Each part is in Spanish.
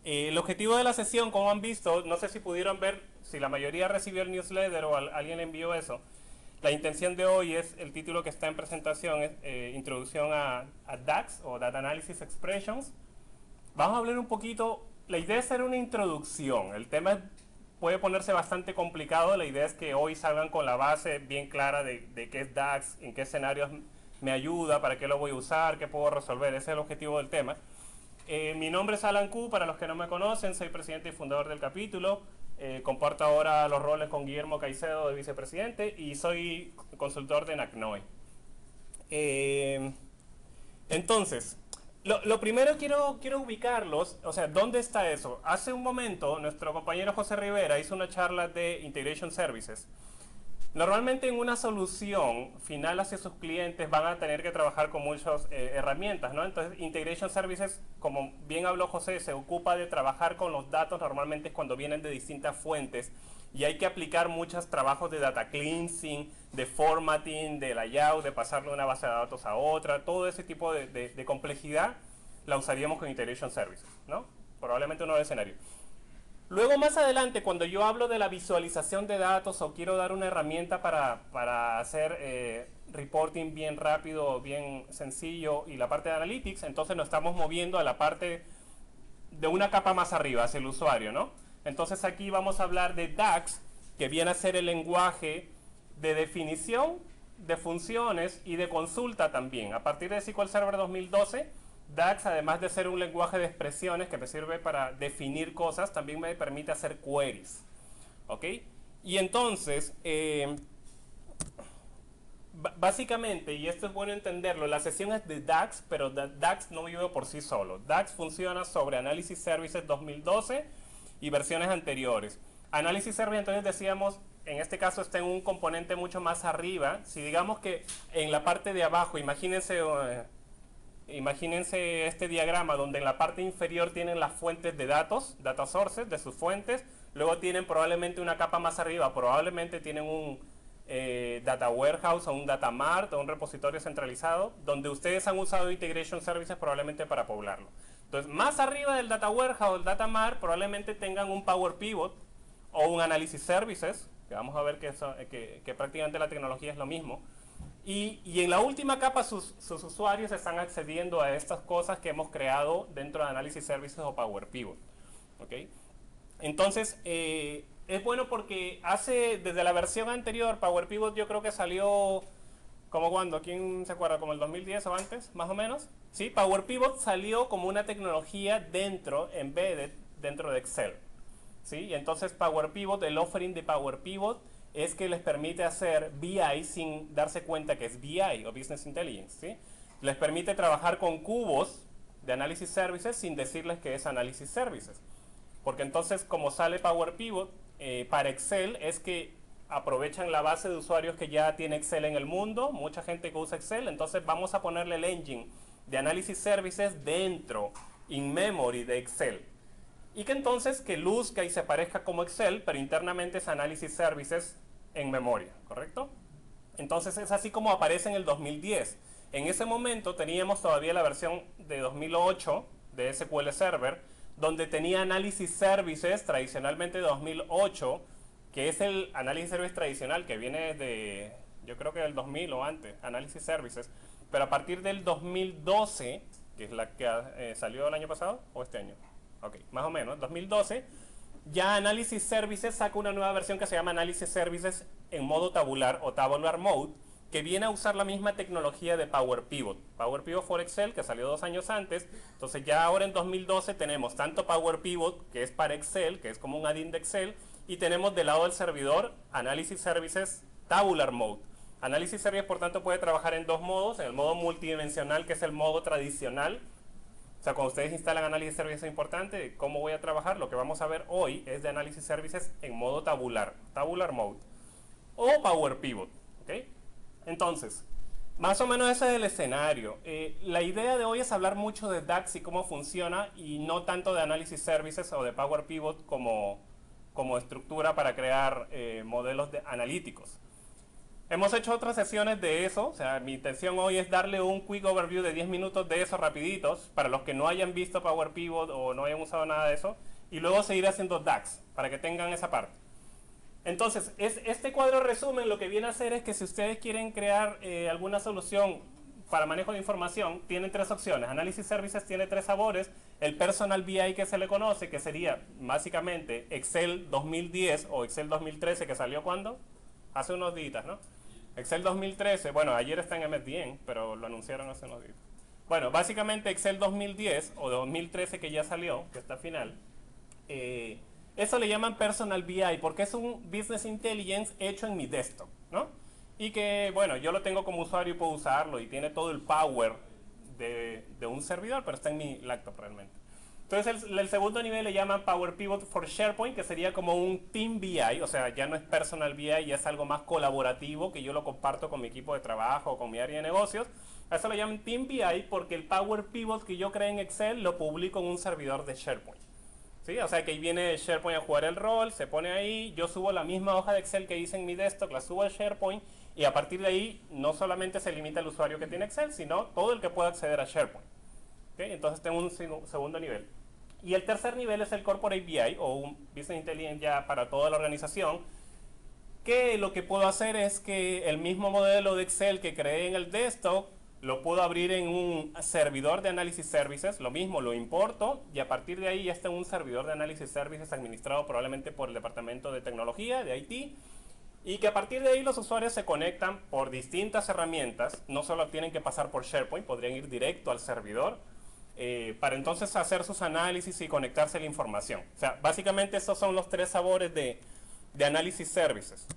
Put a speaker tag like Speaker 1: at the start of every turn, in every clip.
Speaker 1: El objetivo de la sesión, como han visto, no sé si pudieron ver, si la mayoría recibió el newsletter o alguien le envió eso. La intención de hoy es, el título que está en presentación es Introducción a DAX o Data Analysis Expressions. Vamos a hablar un poquito, la idea es hacer una introducción, el tema puede ponerse bastante complicado, la idea es que hoy salgan con la base bien clara de qué es DAX, en qué escenarios me ayuda, para qué lo voy a usar, qué puedo resolver, ese es el objetivo del tema. Mi nombre es Alan Q, para los que no me conocen, soy presidente y fundador del capítulo. Comparto ahora los roles con Guillermo Caicedo de vicepresidente y soy consultor de NACNOI. Entonces, lo primero quiero ubicarlos, o sea, ¿dónde está eso? Hace un momento nuestro compañero José Rivera hizo una charla de Integration Services. Normalmente en una solución final hacia sus clientes van a tener que trabajar con muchas herramientas, ¿no? Entonces, Integration Services, como bien habló José, se ocupa de trabajar con los datos, normalmente es cuando vienen de distintas fuentes, y hay que aplicar muchos trabajos de data cleansing, de formatting, de layout, de pasarle de una base de datos a otra, todo ese tipo de complejidad la usaríamos con Integration Services, ¿no? Probablemente un nuevo escenario. Luego más adelante, cuando yo hablo de la visualización de datos o quiero dar una herramienta para hacer reporting bien rápido, bien sencillo y la parte de analytics, entonces nos estamos moviendo a la parte de una capa más arriba, hacia el usuario, ¿no? Entonces aquí vamos a hablar de DAX, que viene a ser el lenguaje de definición de funciones y de consulta también. A partir de SQL Server 2012, DAX, además de ser un lenguaje de expresiones que me sirve para definir cosas, también me permite hacer queries. ¿Ok? Y entonces, básicamente, y esto es bueno entenderlo, la sesión es de DAX, pero DAX no vive por sí solo. DAX funciona sobre Analysis Services 2012 y versiones anteriores. Analysis Services, entonces decíamos, en este caso está en un componente mucho más arriba. Si digamos que en la parte de abajo, imagínense este diagrama donde en la parte inferior tienen las fuentes de datos, data sources de sus fuentes, luego tienen probablemente una capa más arriba, probablemente tienen un data warehouse o un data mart o un repositorio centralizado donde ustedes han usado integration services probablemente para poblarlo. Entonces, más arriba del data warehouse o el data mart probablemente tengan un Power Pivot o un Analysis Services, que vamos a ver que prácticamente la tecnología es lo mismo. Y en la última capa sus usuarios están accediendo a estas cosas que hemos creado dentro de Analysis Services o Power Pivot. ¿Okay? Entonces, es bueno porque desde la versión anterior, Power Pivot yo creo que salió, ¿como cuando? ¿Quién se acuerda? ¿Como el 2010 o antes, más o menos? Sí, Power Pivot salió como una tecnología embedded dentro de Excel. ¿Sí? Y entonces Power Pivot, el offering de Power Pivot, es que les permite hacer BI sin darse cuenta que es BI o Business Intelligence. ¿Sí? Les permite trabajar con cubos de Analysis Services sin decirles que es Analysis Services. Porque entonces, como sale Power Pivot para Excel, es que aprovechan la base de usuarios que ya tiene Excel en el mundo, mucha gente que usa Excel, entonces vamos a ponerle el engine de Analysis Services dentro, in memory de Excel. Y que entonces que luzca y se parezca como Excel, pero internamente es Analysis Services en memoria, ¿correcto? Entonces es así como aparece en el 2010. En ese momento teníamos todavía la versión de 2008 de SQL Server, donde tenía Analysis Services tradicionalmente de 2008, que es el Analysis Service tradicional que viene de, yo creo que del 2000 o antes, Analysis Services, pero a partir del 2012, que es la que salió el año pasado o este año, ok, más o menos, 2012, ya Analysis Services saca una nueva versión que se llama Analysis Services en modo tabular o tabular mode, que viene a usar la misma tecnología de Power Pivot. Power Pivot for Excel, que salió 2 años antes. Entonces ya ahora en 2012 tenemos tanto Power Pivot, que es para Excel, que es como un add-in de Excel, y tenemos del lado del servidor Analysis Services Tabular Mode. Analysis Services, por tanto, puede trabajar en dos modos. En el modo multidimensional, que es el modo tradicional. O sea, cuando ustedes instalan Analysis Services es importante. ¿Cómo voy a trabajar? Lo que vamos a ver hoy es de Analysis Services en modo tabular, Tabular Mode. O Power Pivot. ¿Ok? Entonces, más o menos ese es el escenario. La idea de hoy es hablar mucho de DAX y cómo funciona y no tanto de Analysis Services o de Power Pivot como estructura para crear modelos analíticos. Hemos hecho otras sesiones de eso, o sea, mi intención hoy es darle un quick overview de 10 minutos de eso rapiditos, para los que no hayan visto Power Pivot o no hayan usado nada de eso, y luego seguir haciendo DAX, para que tengan esa parte. Entonces, este cuadro resumen lo que viene a hacer es que si ustedes quieren crear alguna solución para manejo de información, tienen tres opciones. Analysis Services tiene tres sabores. El Personal BI que se le conoce, que sería básicamente Excel 2010 o Excel 2013, que salió ¿cuándo? Hace unos días, ¿no? Excel 2013, bueno, ayer está en MSDN, pero lo anunciaron hace unos días. Bueno, básicamente Excel 2010 o 2013 que ya salió, que está final, eso le llaman Personal BI porque es un Business Intelligence hecho en mi desktop, ¿no? Y que, bueno, yo lo tengo como usuario y puedo usarlo y tiene todo el power de un servidor, pero está en mi laptop realmente. Entonces el segundo nivel le llaman Power Pivot for SharePoint, que sería como un Team BI, o sea, ya no es Personal BI, ya es algo más colaborativo, que yo lo comparto con mi equipo de trabajo o con mi área de negocios. A eso lo llaman Team BI porque el Power Pivot que yo creé en Excel lo publico en un servidor de SharePoint. ¿Sí? O sea que ahí viene SharePoint a jugar el rol, se pone ahí, yo subo la misma hoja de Excel que hice en mi desktop, la subo al SharePoint y a partir de ahí no solamente se limita al usuario que tiene Excel, sino todo el que pueda acceder a SharePoint. ¿Okay? Entonces tengo un segundo nivel. Y el tercer nivel es el Corporate BI o un Business Intelligence ya para toda la organización, que lo que puedo hacer es que el mismo modelo de Excel que creé en el desktop lo puedo abrir en un servidor de Analysis Services, lo mismo, lo importo y a partir de ahí ya está en un servidor de Analysis Services administrado probablemente por el departamento de tecnología, de IT, y que a partir de ahí los usuarios se conectan por distintas herramientas, no solo tienen que pasar por SharePoint, podrían ir directo al servidor, para entonces hacer sus análisis y conectarse a la información. O sea, básicamente esos son los tres sabores de Analysis Services.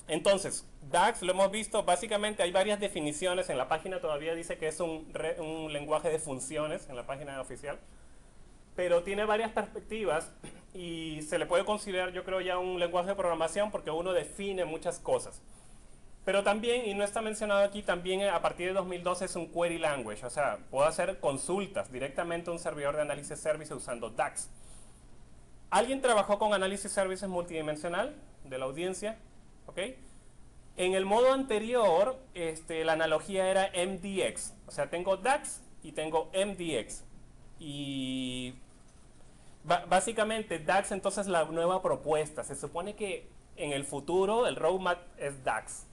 Speaker 1: Entonces, DAX lo hemos visto, básicamente hay varias definiciones, en la página todavía dice que es un lenguaje de funciones, en la página oficial, pero tiene varias perspectivas y se le puede considerar, yo creo, ya un lenguaje de programación porque uno define muchas cosas. Pero también, y no está mencionado aquí, también a partir de 2012 es un query language, o sea, puedo hacer consultas directamente a un servidor de análisis services usando DAX. ¿Alguien trabajó con análisis services multidimensional de la audiencia? ¿Ok? En el modo anterior, la analogía era MDX, o sea, tengo DAX y tengo MDX. Y básicamente DAX entonces la nueva propuesta, se supone que en el futuro el roadmap es DAX.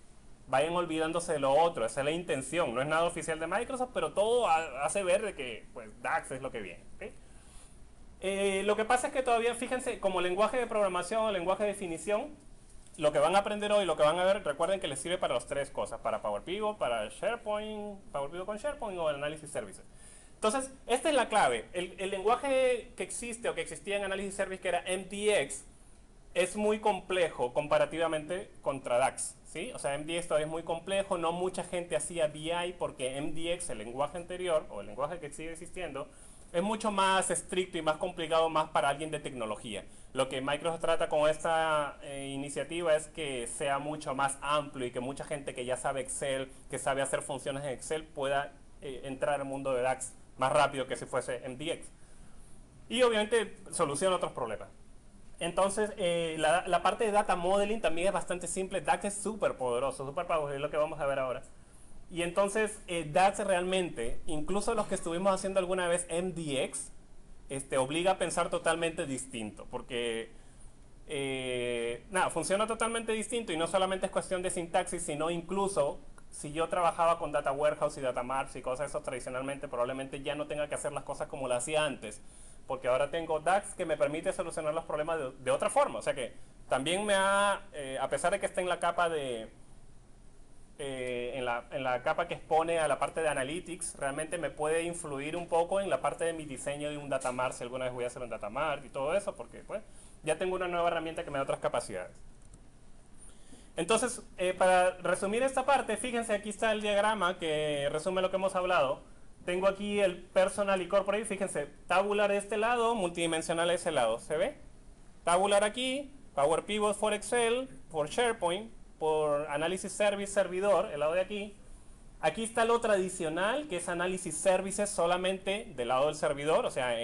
Speaker 1: Vayan olvidándose de lo otro, esa es la intención, no es nada oficial de Microsoft, pero todo hace ver de que pues, DAX es lo que viene. ¿Okay? Lo que pasa es que todavía, fíjense, como lenguaje de programación o lenguaje de definición, lo que van a aprender hoy, lo que van a ver, recuerden que les sirve para las tres cosas, para Power Pivot, para SharePoint, Power Pivot con SharePoint o Analysis Services. Entonces, esta es la clave. El lenguaje que existe o que existía en Analysis Services, que era MDX, es muy complejo comparativamente contra DAX, ¿sí? O sea, MDX todavía es muy complejo, no mucha gente hacía BI porque MDX, el lenguaje anterior, o el lenguaje que sigue existiendo, es mucho más estricto y más complicado más para alguien de tecnología. Lo que Microsoft trata con esta iniciativa es que sea mucho más amplio y que mucha gente que ya sabe Excel, que sabe hacer funciones en Excel, pueda entrar al mundo de DAX más rápido que si fuese MDX. Y obviamente soluciona otros problemas. Entonces, la parte de data modeling también es bastante simple. DAX es súper poderoso, súper poderoso, es lo que vamos a ver ahora. Y entonces, DAX realmente, incluso los que estuvimos haciendo alguna vez MDX, obliga a pensar totalmente distinto, porque nada, funciona totalmente distinto y no solamente es cuestión de sintaxis, sino incluso si yo trabajaba con Data Warehouse y Data Marts y cosas de eso tradicionalmente, probablemente ya no tenga que hacer las cosas como lo hacía antes, porque ahora tengo DAX que me permite solucionar los problemas de otra forma. O sea que también a pesar de que esté en la capa de en la capa que expone a la parte de Analytics, realmente me puede influir un poco en la parte de mi diseño de un Data Mart, si alguna vez voy a hacer un Data Mart y todo eso, porque pues ya tengo una nueva herramienta que me da otras capacidades. Entonces, para resumir esta parte, fíjense, aquí está el diagrama que resume lo que hemos hablado. Tengo aquí el Personal y Corporate, fíjense, tabular de este lado, multidimensional de ese lado, ¿se ve? Tabular aquí, Power Pivot for Excel, por SharePoint, por Analysis Service servidor, el lado de aquí. Aquí está lo tradicional, que es Analysis Services solamente del lado del servidor, o sea,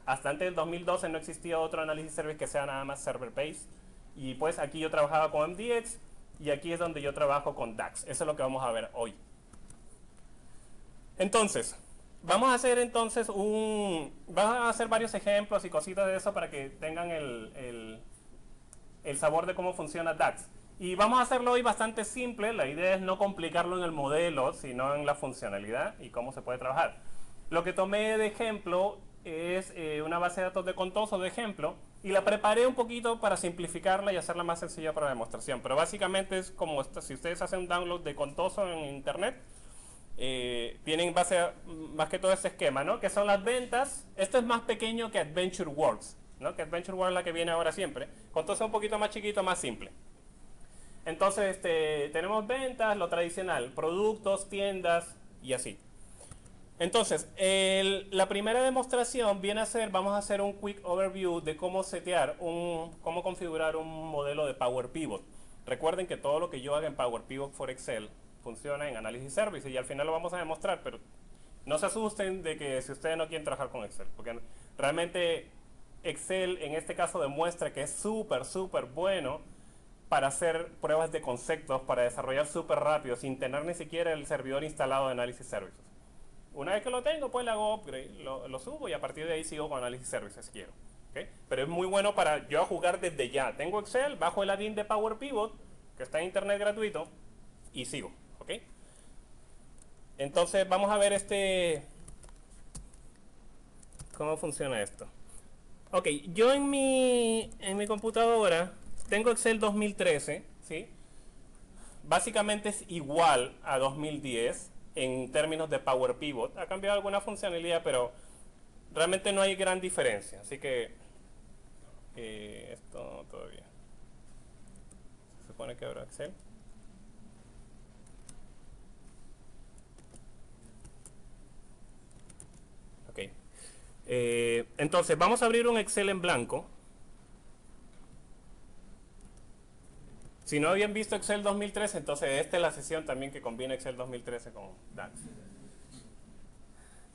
Speaker 1: hasta antes del 2012 no existía otro Analysis Service que sea nada más server-based. Y pues aquí yo trabajaba con MDX, y aquí es donde yo trabajo con DAX. Eso es lo que vamos a ver hoy. Entonces, vamos a hacer varios ejemplos y cositas de eso para que tengan el sabor de cómo funciona DAX. Y vamos a hacerlo hoy bastante simple. La idea es no complicarlo en el modelo, sino en la funcionalidad y cómo se puede trabajar. Lo que tomé de ejemplo es una base de datos de Contoso de ejemplo, y la preparé un poquito para simplificarla y hacerla más sencilla para la demostración. Pero básicamente es como si ustedes hacen un download de Contoso en internet, tienen más que todo este esquema, ¿no? Que son las ventas. Esto es más pequeño que AdventureWorks, ¿no? Que AdventureWorks es la que viene ahora siempre. Contoso es un poquito más chiquito, más simple. Entonces tenemos ventas, lo tradicional, productos, tiendas y así. Entonces, la primera demostración viene a ser, vamos a hacer un quick overview de cómo cómo configurar un modelo de Power Pivot. Recuerden que todo lo que yo haga en Power Pivot for Excel funciona en Analysis Services, y al final lo vamos a demostrar, pero no se asusten de que si ustedes no quieren trabajar con Excel, porque realmente Excel en este caso demuestra que es súper bueno para hacer pruebas de conceptos, para desarrollar súper rápido, sin tener ni siquiera el servidor instalado de Analysis Services. Una vez que lo tengo, pues le hago upgrade, lo subo, y a partir de ahí sigo con Analysis Services si quiero. ¿Okay? Pero es muy bueno para yo jugar desde ya. Tengo Excel, bajo el add-in de Power Pivot, que está en internet gratuito, y sigo. ¿Okay? Entonces vamos a ver cómo funciona esto. Ok, yo en mi computadora tengo Excel 2013, ¿sí? Básicamente es igual a 2010 en términos de Power Pivot. Ha cambiado alguna funcionalidad, pero realmente no hay gran diferencia. Así que esto todavía. Se supone que abro Excel. Ok. Entonces vamos a abrir un Excel en blanco. Si no habían visto Excel 2013, entonces esta es la sesión también que combina Excel 2013 con DAX.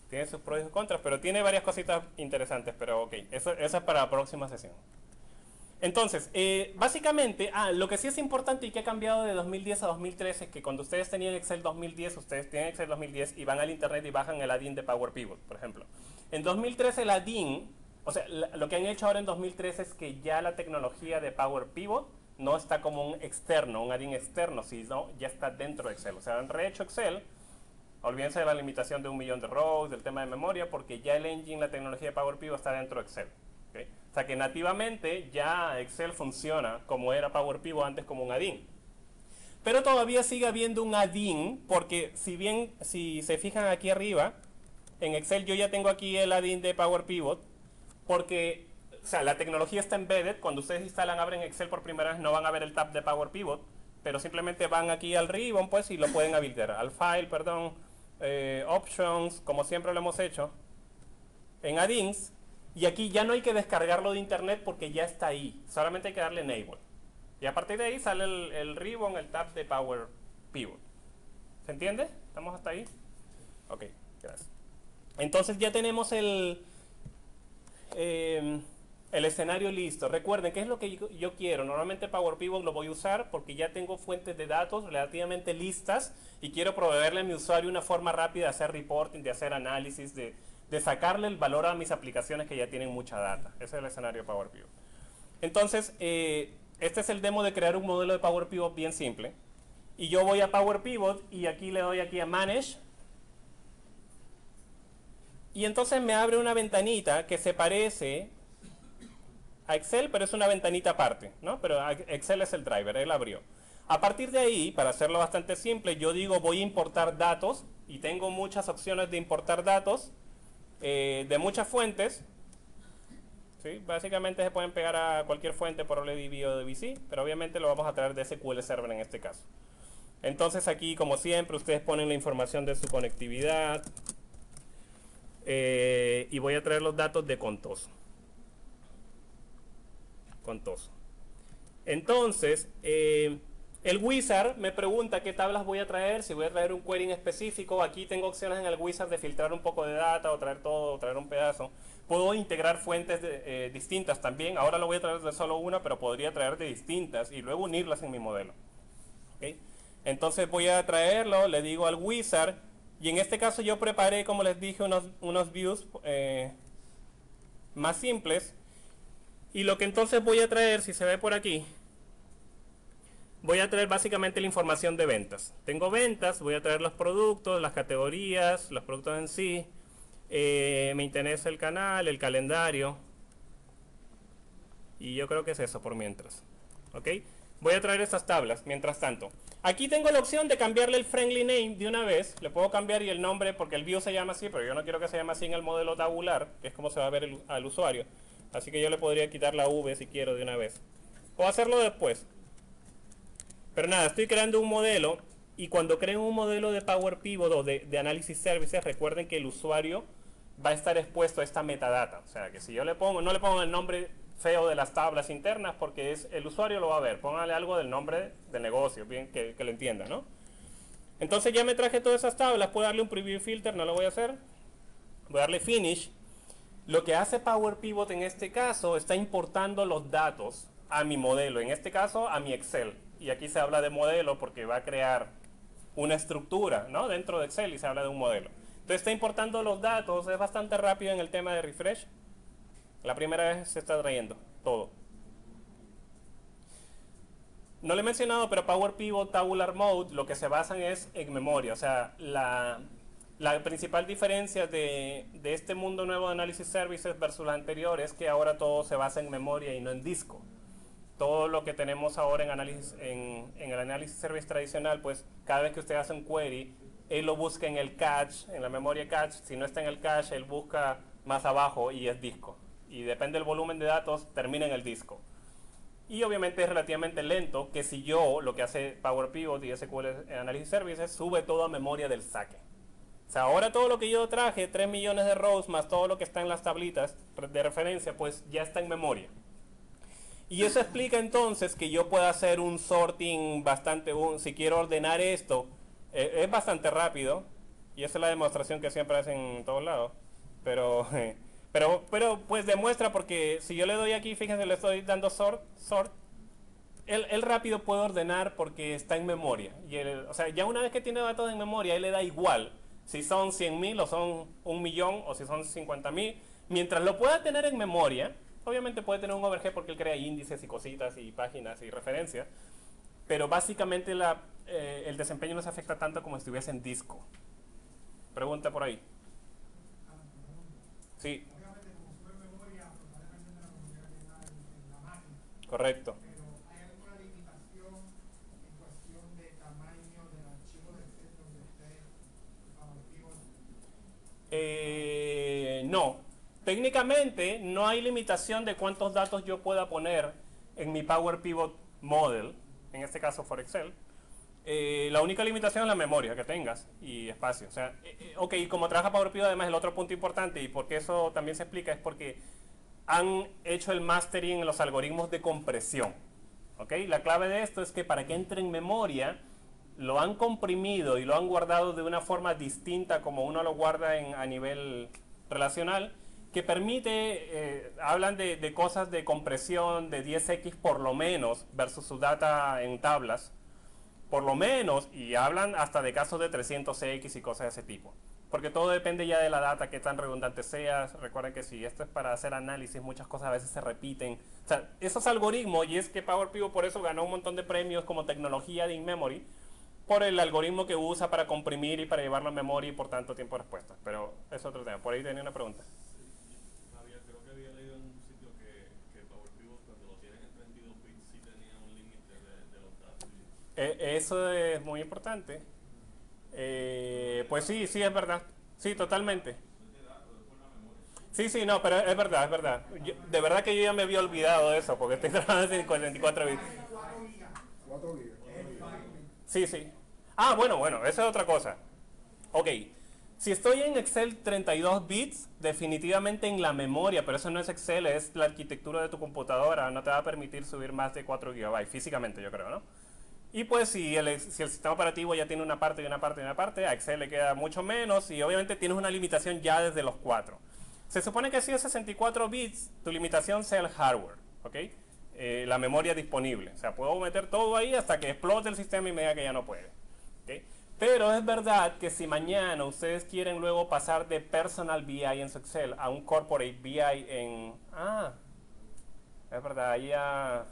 Speaker 1: Tiene sus pros y sus contras, pero tiene varias cositas interesantes, pero ok, eso es para la próxima sesión. Entonces, básicamente, lo que sí es importante y que ha cambiado de 2010 a 2013 es que cuando ustedes tenían Excel 2010, ustedes tienen Excel 2010 y van al internet y bajan el add-in de Power Pivot, por ejemplo. En 2013 el add-in, o sea, lo que han hecho ahora en 2013 es que ya la tecnología de Power Pivot no está como un externo, un add-in externo, sino ya está dentro de Excel. O sea, han rehecho Excel, olvídense de la limitación de 1.000.000 de rows, del tema de memoria, porque ya el engine, la tecnología de Power Pivot está dentro de Excel. ¿Okay? O sea que nativamente ya Excel funciona como era Power Pivot antes, como un add-in. Pero todavía sigue habiendo un add-in, porque si se fijan aquí arriba, en Excel yo ya tengo aquí el add-in de Power Pivot, porque o sea, la tecnología está embedded. Cuando ustedes instalan, abren Excel por primera vez, no van a ver el tab de Power Pivot, pero simplemente van aquí al ribbon, pues, y lo pueden habilitar. Al file, perdón, options, como siempre lo hemos hecho, en add-ins, y aquí ya no hay que descargarlo de internet porque ya está ahí. Solamente hay que darle enable. Y a partir de ahí sale el ribbon, el tab de Power Pivot. ¿Se entiende? ¿Estamos hasta ahí? Ok, gracias. Entonces ya tenemos el escenario listo. Recuerden, ¿qué es lo que yo quiero? Normalmente Power Pivot lo voy a usar porque ya tengo fuentes de datos relativamente listas y quiero proveerle a mi usuario una forma rápida de hacer reporting, de hacer análisis, de sacarle el valor a mis aplicaciones que ya tienen mucha data. Ese es el escenario de Power Pivot. Entonces, este es el demo de crear un modelo de Power Pivot bien simple. Y yo voy a Power Pivot y aquí le doy aquí a Manage. Y entonces me abre una ventanita que se parece a Excel, pero es una ventanita aparte, ¿no? Pero Excel es el driver, él abrió. A partir de ahí, para hacerlo bastante simple, yo digo voy a importar datos, y tengo muchas opciones de importar datos de muchas fuentes. ¿Sí? Básicamente se pueden pegar a cualquier fuente por OLEDB o DBC, pero obviamente lo vamos a traer de SQL Server en este caso. Entonces aquí, como siempre, ustedes ponen la información de su conectividad, y voy a traer los datos de Contoso. Entonces, el wizard me pregunta qué tablas voy a traer, si voy a traer un query específico. Aquí tengo opciones en el wizard de filtrar un poco de data, o traer todo, o traer un pedazo. Puedo integrar fuentes distintas también. Ahora lo voy a traer de solo una, pero podría traer de distintas y luego unirlas en mi modelo. ¿ok? Entonces voy a traerlo, le digo al wizard, y en este caso yo preparé, como les dije, unos views más simples. Y lo que entonces voy a traer, si se ve por aquí, voy a traer básicamente la información de ventas. Tengo ventas, voy a traer los productos, las categorías, los productos en sí. Me interesa el canal, el calendario. Y yo creo que es eso por mientras. ¿Ok? Voy a traer estas tablas mientras tanto. Aquí tengo la opción de cambiarle el friendly name de una vez. Le puedo cambiar y el nombre porque el view se llama así, pero yo no quiero que se llame así en el modelo tabular, que es como se va a ver al usuario. Así que yo le podría quitar la V si quiero de una vez. O hacerlo después. Pero nada, estoy creando un modelo y cuando creen un modelo de Power Pivot o de Analysis Services, recuerden que el usuario va a estar expuesto a esta metadata. O sea, que si yo le pongo, no le pongo el nombre feo de las tablas internas porque el usuario lo va a ver. Póngale algo del nombre del negocio, bien que lo entienda, ¿no? Entonces ya me traje todas esas tablas, puedo darle un preview filter, no lo voy a hacer. Voy a darle finish. Lo que hace Power Pivot en este caso está importando los datos a mi modelo, en este caso a mi Excel. Y aquí se habla de modelo porque va a crear una estructura, ¿no? Dentro de Excel y se habla de un modelo. Entonces está importando los datos, es bastante rápido en el tema de refresh. La primera vez se está trayendo todo. No lo he mencionado, pero Power Pivot Tabular Mode lo que se basan es en memoria. O sea, la principal diferencia de este mundo nuevo de Analysis Services versus la anterior es que ahora todo se basa en memoria y no en disco. Todo lo que tenemos ahora en el Analysis Service tradicional, pues cada vez que usted hace un query, él lo busca en el cache, en la memoria cache. Si no está en el cache, él busca más abajo y es disco. Y depende del volumen de datos, termina en el disco. Y obviamente es relativamente lento, que si yo, lo que hace Power Pivot y SQL Analysis Services, sube todo a memoria del saque. O sea, ahora todo lo que yo traje, 3 millones de rows más todo lo que está en las tablitas de referencia, pues ya está en memoria. Y eso explica entonces que yo pueda hacer un sorting bastante, si quiero ordenar esto, es bastante rápido. Y esa es la demostración que siempre hacen en todos lados. Pero pues demuestra porque si yo le doy aquí, fíjense, le estoy dando sort, él rápido puede ordenar porque está en memoria. O sea, ya una vez que tiene datos en memoria, él le da igual si son 100.000 o son 1.000.000 o si son 50.000. Mientras lo pueda tener en memoria, obviamente puede tener un overhead porque él crea índices y cositas y páginas y referencias. Pero básicamente el desempeño no se afecta tanto como si estuviese en disco. Pregunta por ahí. Sí. Correcto.
Speaker 2: Pero ¿hay alguna limitación en cuestión de tamaño del archivo de Excel donde esté Power Pivot?
Speaker 1: No. Técnicamente no hay limitación de cuántos datos yo pueda poner en mi Power Pivot Model, en este caso for Excel. La única limitación es la memoria que tengas y espacio. O sea, ok, como trabaja Power Pivot, además el otro punto importante y porque eso también se explica es porque han hecho el mastering en los algoritmos de compresión. ¿Okay? La clave de esto es que para que entre en memoria, lo han comprimido y lo han guardado de una forma distinta como uno lo guarda a nivel relacional, que permite, hablan de cosas de compresión de 10x por lo menos versus su data en tablas, por lo menos, y hablan hasta de casos de 300x y cosas de ese tipo. Porque todo depende ya de la data, qué tan redundante sea. Recuerden que si esto es para hacer análisis, muchas cosas a veces se repiten. O sea, esos algoritmos, y es que Power Pivot por eso ganó un montón de premios como tecnología de in-memory, por el algoritmo que usa para comprimir y para llevarlo a memoria y por tanto tiempo de respuesta. Pero es otro tema. Por ahí tenía una pregunta.
Speaker 3: Creo que había leído en un sitio que Power Pivot cuando lo tienen en 32 bits sí tenía un límite de los datos.
Speaker 1: Eso es muy importante. Pues sí, es verdad. Sí, totalmente. Sí, no, pero es verdad, es verdad. De verdad que yo ya me había olvidado de eso, porque estoy trabajando en 44 bits.
Speaker 2: 4 gigas.
Speaker 1: Sí. Ah, bueno, esa es otra cosa. Ok, si estoy en Excel 32 bits, definitivamente en la memoria, pero eso no es Excel, es la arquitectura de tu computadora, no te va a permitir subir más de 4 GB, físicamente yo creo, ¿no? Y pues si el sistema operativo ya tiene una parte y una parte y una parte, a Excel le queda mucho menos y obviamente tienes una limitación ya desde los 4. Se supone que si es 64 bits, tu limitación sea el hardware, ¿ok? la memoria disponible. O sea, puedo meter todo ahí hasta que explote el sistema y me diga que ya no puede. ¿Okay? Pero es verdad que si mañana ustedes quieren luego pasar de Personal BI en su Excel a un Corporate BI en... es verdad, ahí ya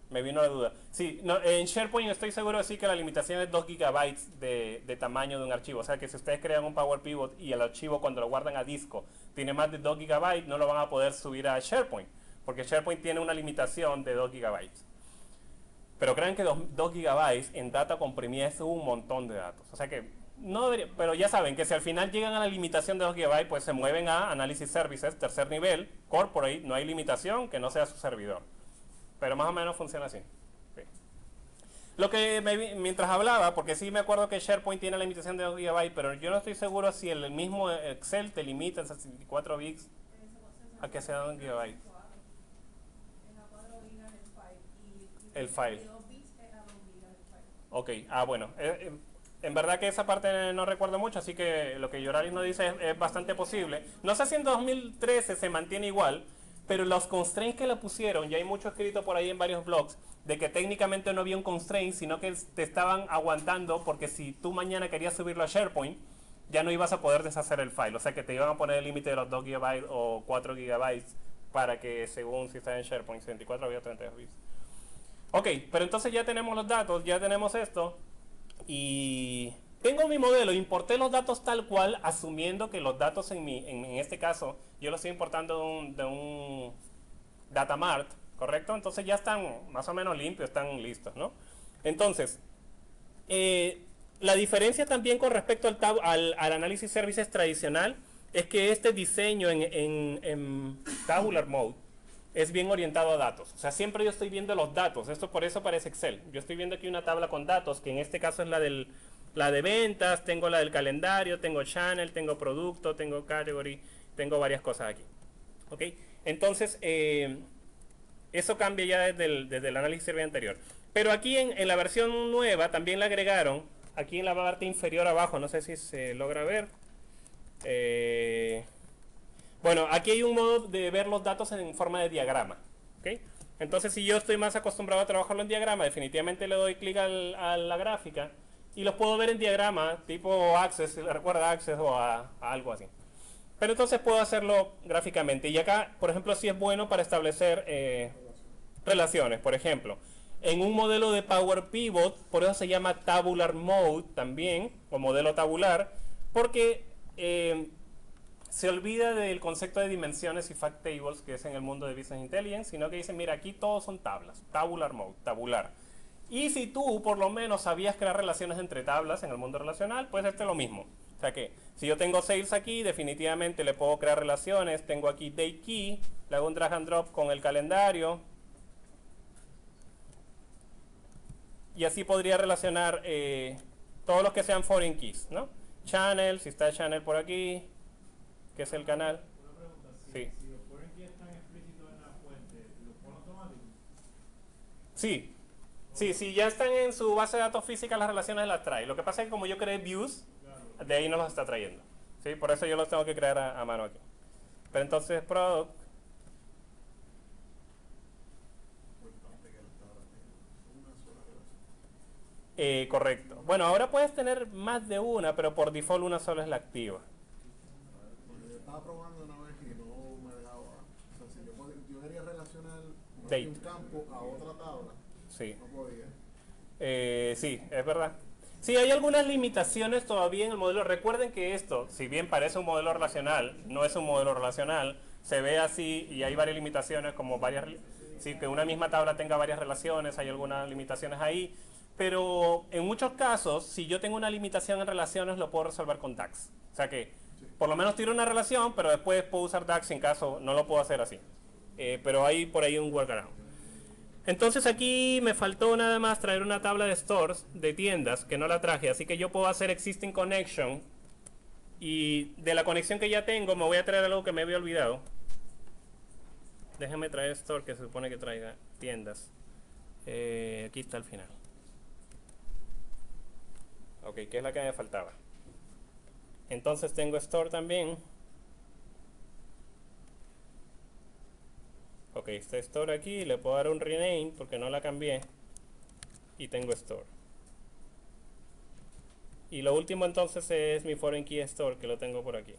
Speaker 1: me vino la duda. Sí, no, en SharePoint estoy seguro de sí que la limitación es 2 GB de tamaño de un archivo. O sea que si ustedes crean un Power Pivot y el archivo cuando lo guardan a disco tiene más de 2 GB, no lo van a poder subir a SharePoint. Porque SharePoint tiene una limitación de 2 GB. Pero crean que 2 GB en data comprimida es un montón de datos. O sea que no debería, pero ya saben que si al final llegan a la limitación de 2 GB, pues se mueven a Analysis Services, tercer nivel, Corporate, no hay limitación, que no sea su servidor. Pero más o menos funciona así. Sí. Lo que mientras hablaba, porque sí me acuerdo que SharePoint tiene la limitación de 2 GB, pero yo no estoy seguro si el mismo Excel te limita en 64 bits a que sea 2 GB. El file. Ok, bueno. En verdad que esa parte no recuerdo mucho, así que lo que Yoralis nos dice es bastante posible. No sé si en 2013 se mantiene igual, pero los constraints que le pusieron, ya hay mucho escrito por ahí en varios blogs, de que técnicamente no había un constraint, sino que te estaban aguantando porque si tú mañana querías subirlo a SharePoint, ya no ibas a poder deshacer el file. O sea que te iban a poner el límite de los 2 GB o 4 GB para que según si está en SharePoint, 64 o 32 bits. Ok, pero entonces ya tenemos los datos, ya tenemos esto y tengo mi modelo, importé los datos tal cual, asumiendo que los datos en este caso, yo los estoy importando de un Datamart, ¿correcto? Entonces ya están más o menos limpios, están listos, ¿no? Entonces, la diferencia también con respecto al análisis services tradicional es que este diseño en Tabular Mode es bien orientado a datos. O sea, siempre yo estoy viendo los datos. Esto por eso parece Excel. Yo estoy viendo aquí una tabla con datos, que en este caso es la de ventas, tengo la del calendario, tengo channel, tengo producto, tengo category, tengo varias cosas aquí. ¿Ok? Entonces, eso cambia ya desde el análisis servicio anterior. Pero aquí en la versión nueva también le agregaron, aquí en la parte inferior abajo, no sé si se logra ver. Bueno, aquí hay un modo de ver los datos en forma de diagrama. ¿Okay? Entonces, si yo estoy más acostumbrado a trabajarlo en diagrama, definitivamente le doy clic a la gráfica y los puedo ver en diagrama, tipo Access, si le recuerda Access o a algo así. Pero entonces puedo hacerlo gráficamente. Y acá, por ejemplo, sí es bueno para establecer relaciones. Por ejemplo, en un modelo de Power Pivot, por eso se llama Tabular Mode también, o modelo tabular, porque se olvida del concepto de dimensiones y fact tables que es en el mundo de Business Intelligence, sino que dicen, mira, aquí todos son tablas, tabular mode, tabular. Y si tú por lo menos sabías crear relaciones entre tablas en el mundo relacional, pues este es lo mismo. O sea que si yo tengo sales aquí, definitivamente le puedo crear relaciones. Tengo aquí date key, le hago un drag and drop con el calendario. Y así podría relacionar todos los que sean foreign keys, ¿no? Channel, si está channel por aquí, que es el canal.
Speaker 4: Una pregunta,
Speaker 1: Sí.
Speaker 4: si los foreign keys están explícitos en la fuente, ¿los pone automático?
Speaker 1: Sí. Sí, si ya están en su base de datos física, las relaciones las trae. Lo que pasa es que como yo creé views,
Speaker 4: Claro.
Speaker 1: de ahí no los está trayendo. ¿Sí? Por eso yo los tengo que crear a mano aquí. Pero entonces, product. Correcto. Bueno, ahora puedes tener más de una, pero por default una sola es la activa.
Speaker 5: Porque yo estaba probando una vez y no me dejaba. O sea, si yo quería relacionar
Speaker 1: Date.
Speaker 5: un campo a otra tabla,
Speaker 1: Sí.
Speaker 5: no podía.
Speaker 1: Sí, es verdad. Sí, hay algunas limitaciones todavía en el modelo. Recuerden que esto, si bien parece un modelo relacional, no es un modelo relacional. Se ve así y hay varias limitaciones, como varias... Sí, que una misma tabla tenga varias relaciones, hay algunas limitaciones ahí. Pero en muchos casos, si yo tengo una limitación en relaciones, lo puedo resolver con DAX. O sea que, por lo menos tiro una relación, pero después puedo usar DAX en caso no lo puedo hacer así. Pero hay por ahí un workaround. Entonces aquí me faltó nada más traer una tabla de stores, de tiendas, que no la traje. Así que yo puedo hacer existing connection. Y de la conexión que ya tengo, me voy a traer algo que me había olvidado. Déjenme traer store, que se supone que traiga tiendas. Aquí está al final. Ok, que es la que me faltaba. Entonces tengo store también. Ok, está store aquí, le puedo dar un rename porque no la cambié y tengo store. Y lo último entonces es mi foreign key store, que lo tengo por aquí.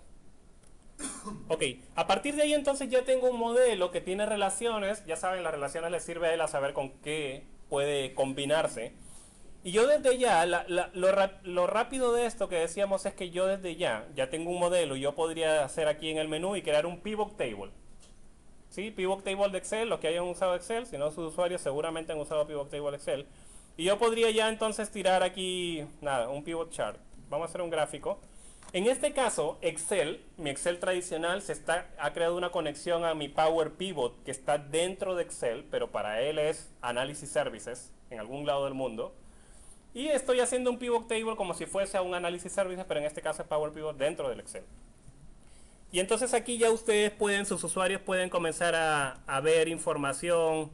Speaker 1: Ok, a partir de ahí entonces ya tengo un modelo que tiene relaciones. Ya saben, las relaciones les sirve a él a saber con qué puede combinarse. Y yo desde ya, lo rápido de esto que decíamos es que yo desde ya tengo un modelo y yo podría hacer aquí en el menú y crear un pivot table. ¿Sí? Pivot table de Excel, los que hayan usado Excel, si no sus usuarios seguramente han usado pivot table Excel. Y yo podría ya entonces tirar aquí, nada, un pivot chart. Vamos a hacer un gráfico. En este caso, Excel, mi Excel tradicional, ha creado una conexión a mi Power Pivot que está dentro de Excel, pero para él es Analysis Services en algún lado del mundo. Y estoy haciendo un Pivot Table como si fuese a un Analysis Services, pero en este caso es Power Pivot dentro del Excel. Y entonces aquí ya ustedes pueden, sus usuarios pueden comenzar a ver información.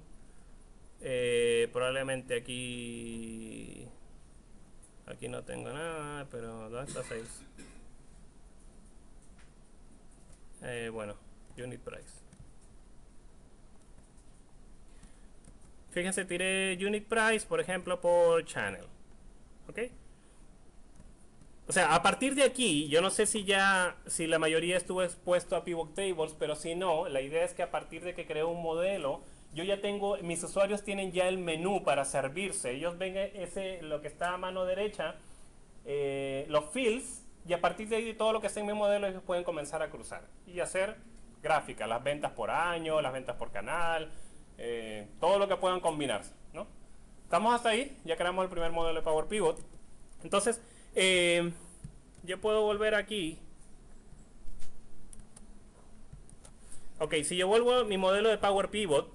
Speaker 1: Probablemente aquí no tengo nada, pero ¿dónde está Sales? Bueno, Unit Price. Fíjense, tiré Unit Price, por ejemplo, por Channel. ¿Ok? O sea, a partir de aquí, yo no sé si la mayoría estuvo expuesto a Pivot Tables, pero si no, la idea es que a partir de que creo un modelo, yo ya tengo, mis usuarios tienen ya el menú para servirse. Ellos ven lo que está a mano derecha, los fields, y a partir de ahí todo lo que esté en mi modelo ellos pueden comenzar a cruzar y hacer gráficas, las ventas por año, las ventas por canal, todo lo que puedan combinarse, ¿no? Estamos hasta ahí, ya creamos el primer modelo de Power Pivot. Entonces, yo puedo volver aquí. Ok, si yo vuelvo a mi modelo de Power Pivot,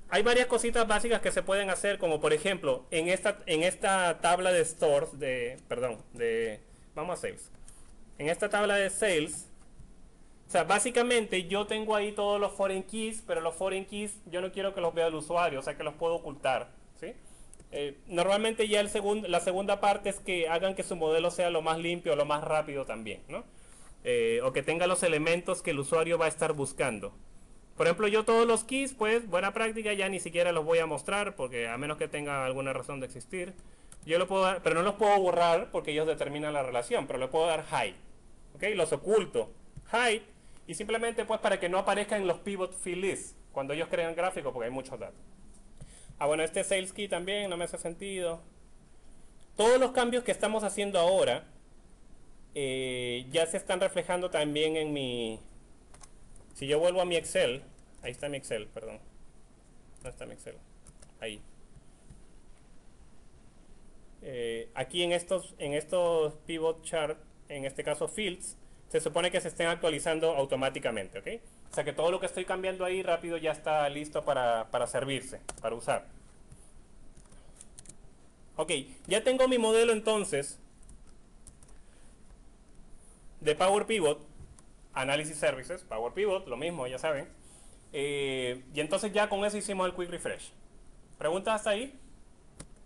Speaker 1: hay varias cositas básicas que se pueden hacer, como por ejemplo, en esta tabla de stores, vamos a Sales. En esta tabla de Sales, o sea, básicamente yo tengo ahí todos los foreign keys, pero los foreign keys yo no quiero que los vea el usuario, o sea que los puedo ocultar, ¿sí? Normalmente ya la segunda parte es que hagan que su modelo sea lo más limpio, lo más rápido también, ¿no? O que tenga los elementos que el usuario va a estar buscando. Por ejemplo, yo todos los keys, pues, buena práctica, ya ni siquiera los voy a mostrar, porque a menos que tenga alguna razón de existir. Yo lo puedo dar, pero no los puedo borrar porque ellos determinan la relación, pero le puedo dar hide. ¿Ok? Los oculto. Hide. Y simplemente, pues, para que no aparezcan en los pivot field lists cuando ellos crean gráfico, porque hay muchos datos. Bueno, este sales key también no me hace sentido. Todos los cambios que estamos haciendo ahora ya se están reflejando también en mi... Si yo vuelvo a mi Excel, ahí está mi Excel, perdón. ¿Dónde está mi Excel? Ahí. Aquí en estos pivot chart, en este caso fields, se supone que se estén actualizando automáticamente, ¿ok? O sea que todo lo que estoy cambiando ahí rápido ya está listo para servirse, para usar. Ok, ya tengo mi modelo entonces de Power Pivot, Analysis Services, Power Pivot, lo mismo, ya saben. Y entonces ya con eso hicimos el Quick Refresh. ¿Preguntas hasta ahí?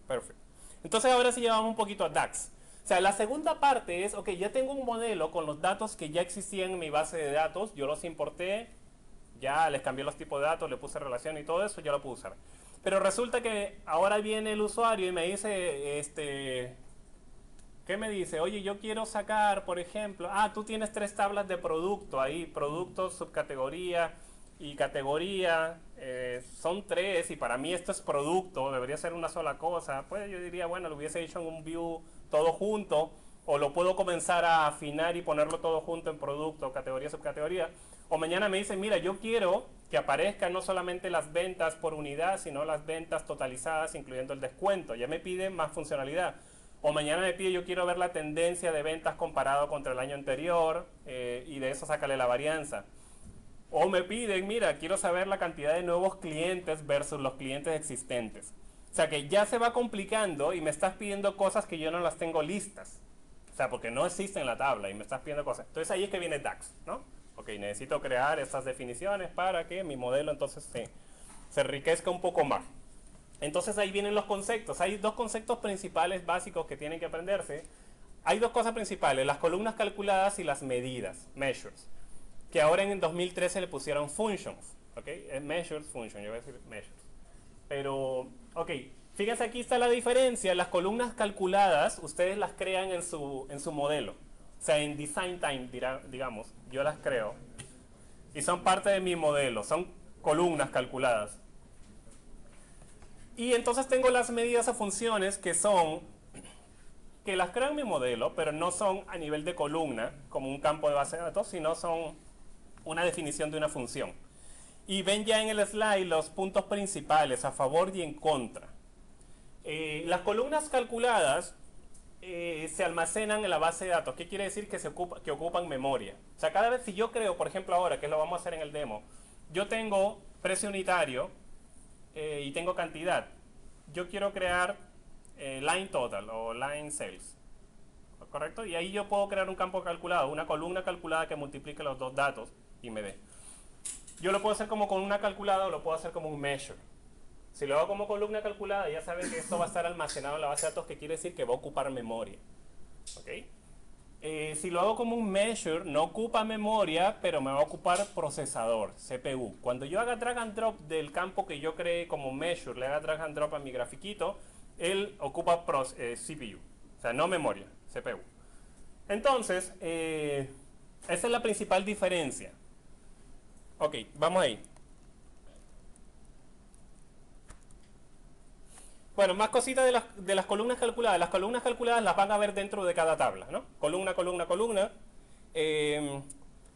Speaker 1: Perfecto. Entonces ahora sí llevamos un poquito a DAX. O sea, la segunda parte es, ok, ya tengo un modelo con los datos que ya existían en mi base de datos, yo los importé, ya les cambié los tipos de datos, le puse relación y todo eso, ya lo puedo usar. Pero resulta que ahora viene el usuario y me dice, ¿qué me dice? Oye, yo quiero sacar, por ejemplo, tú tienes 3 tablas de producto ahí, producto, subcategoría y categoría, son 3 y para mí esto es producto, debería ser una sola cosa. Pues yo diría, bueno, lo hubiese hecho en un view todo junto, o lo puedo comenzar a afinar y ponerlo todo junto en producto, categoría, subcategoría. O mañana me dicen, mira, yo quiero que aparezcan no solamente las ventas por unidad, sino las ventas totalizadas, incluyendo el descuento. Ya me piden más funcionalidad. O mañana me pide, yo quiero ver la tendencia de ventas comparado contra el año anterior, y de eso sácale la varianza. O me piden, mira, quiero saber la cantidad de nuevos clientes versus los clientes existentes. O sea que ya se va complicando y me estás pidiendo cosas que yo no las tengo listas. O sea, porque no existen en la tabla y me estás pidiendo cosas. Entonces ahí es que viene DAX, ¿no? Ok, necesito crear estas definiciones para que mi modelo entonces se enriquezca un poco más. Entonces ahí vienen los conceptos. Hay 2 conceptos principales básicos que tienen que aprenderse. Hay 2 cosas principales, las columnas calculadas y las medidas, measures, que ahora en 2013 le pusieron functions, ¿ok? Es measures function, yo voy a decir measures. Pero, ok, fíjense, aquí está la diferencia. Las columnas calculadas, ustedes las crean en su modelo. O sea, en design time, digamos, yo las creo. Y son parte de mi modelo, son columnas calculadas. Y entonces tengo las medidas o funciones que las creo en mi modelo, pero no son a nivel de columna, como un campo de base de datos, sino son una definición de una función. Y ven ya en el slide los puntos principales, a favor y en contra. Las columnas calculadas se almacenan en la base de datos. ¿Qué quiere decir? Que ocupan memoria. O sea, cada vez si yo creo, por ejemplo ahora, que lo vamos a hacer en el demo, yo tengo precio unitario y tengo cantidad. Yo quiero crear line total o line sales, ¿correcto? Y ahí yo puedo crear un campo calculado, una columna calculada que multiplique los dos datos y me dé. Yo lo puedo hacer como columna calculada o lo puedo hacer como un measure. Si lo hago como columna calculada, ya saben que esto va a estar almacenado en la base de datos, que quiere decir que va a ocupar memoria. ¿Okay? Si lo hago como un measure, no ocupa memoria, pero me va a ocupar procesador, CPU. Cuando yo haga drag and drop del campo que yo creé como measure, le haga drag and drop a mi grafiquito, él ocupa CPU, o sea, no memoria, CPU. Entonces, esa es la principal diferencia. Ok, vamos ahí. Bueno, más cositas de las columnas calculadas. Las columnas calculadas las van a ver dentro de cada tabla, ¿no? Columna, columna, columna.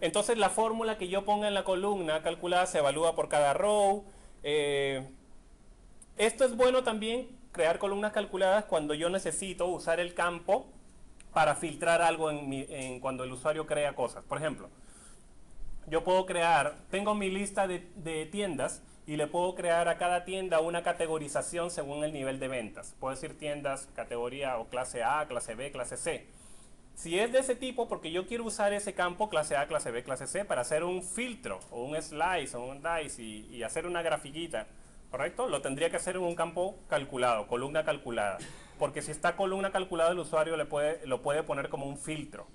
Speaker 1: Entonces la fórmula que yo ponga en la columna calculada se evalúa por cada row. Esto es bueno también, crear columnas calculadas cuando yo necesito usar el campo para filtrar algo cuando el usuario crea cosas. Por ejemplo, yo puedo tengo mi lista de tiendas y le puedo crear a cada tienda una categorización según el nivel de ventas. Puedo decir tiendas categoría o clase A, clase B, clase C. Si es de ese tipo, porque yo quiero usar ese campo clase A, clase B, clase C para hacer un filtro o un slice o un dice y hacer una grafiquita, ¿correcto? Lo tendría que hacer en un campo calculado, columna calculada. Porque si está columna calculada, el usuario lo puede poner como un filtro.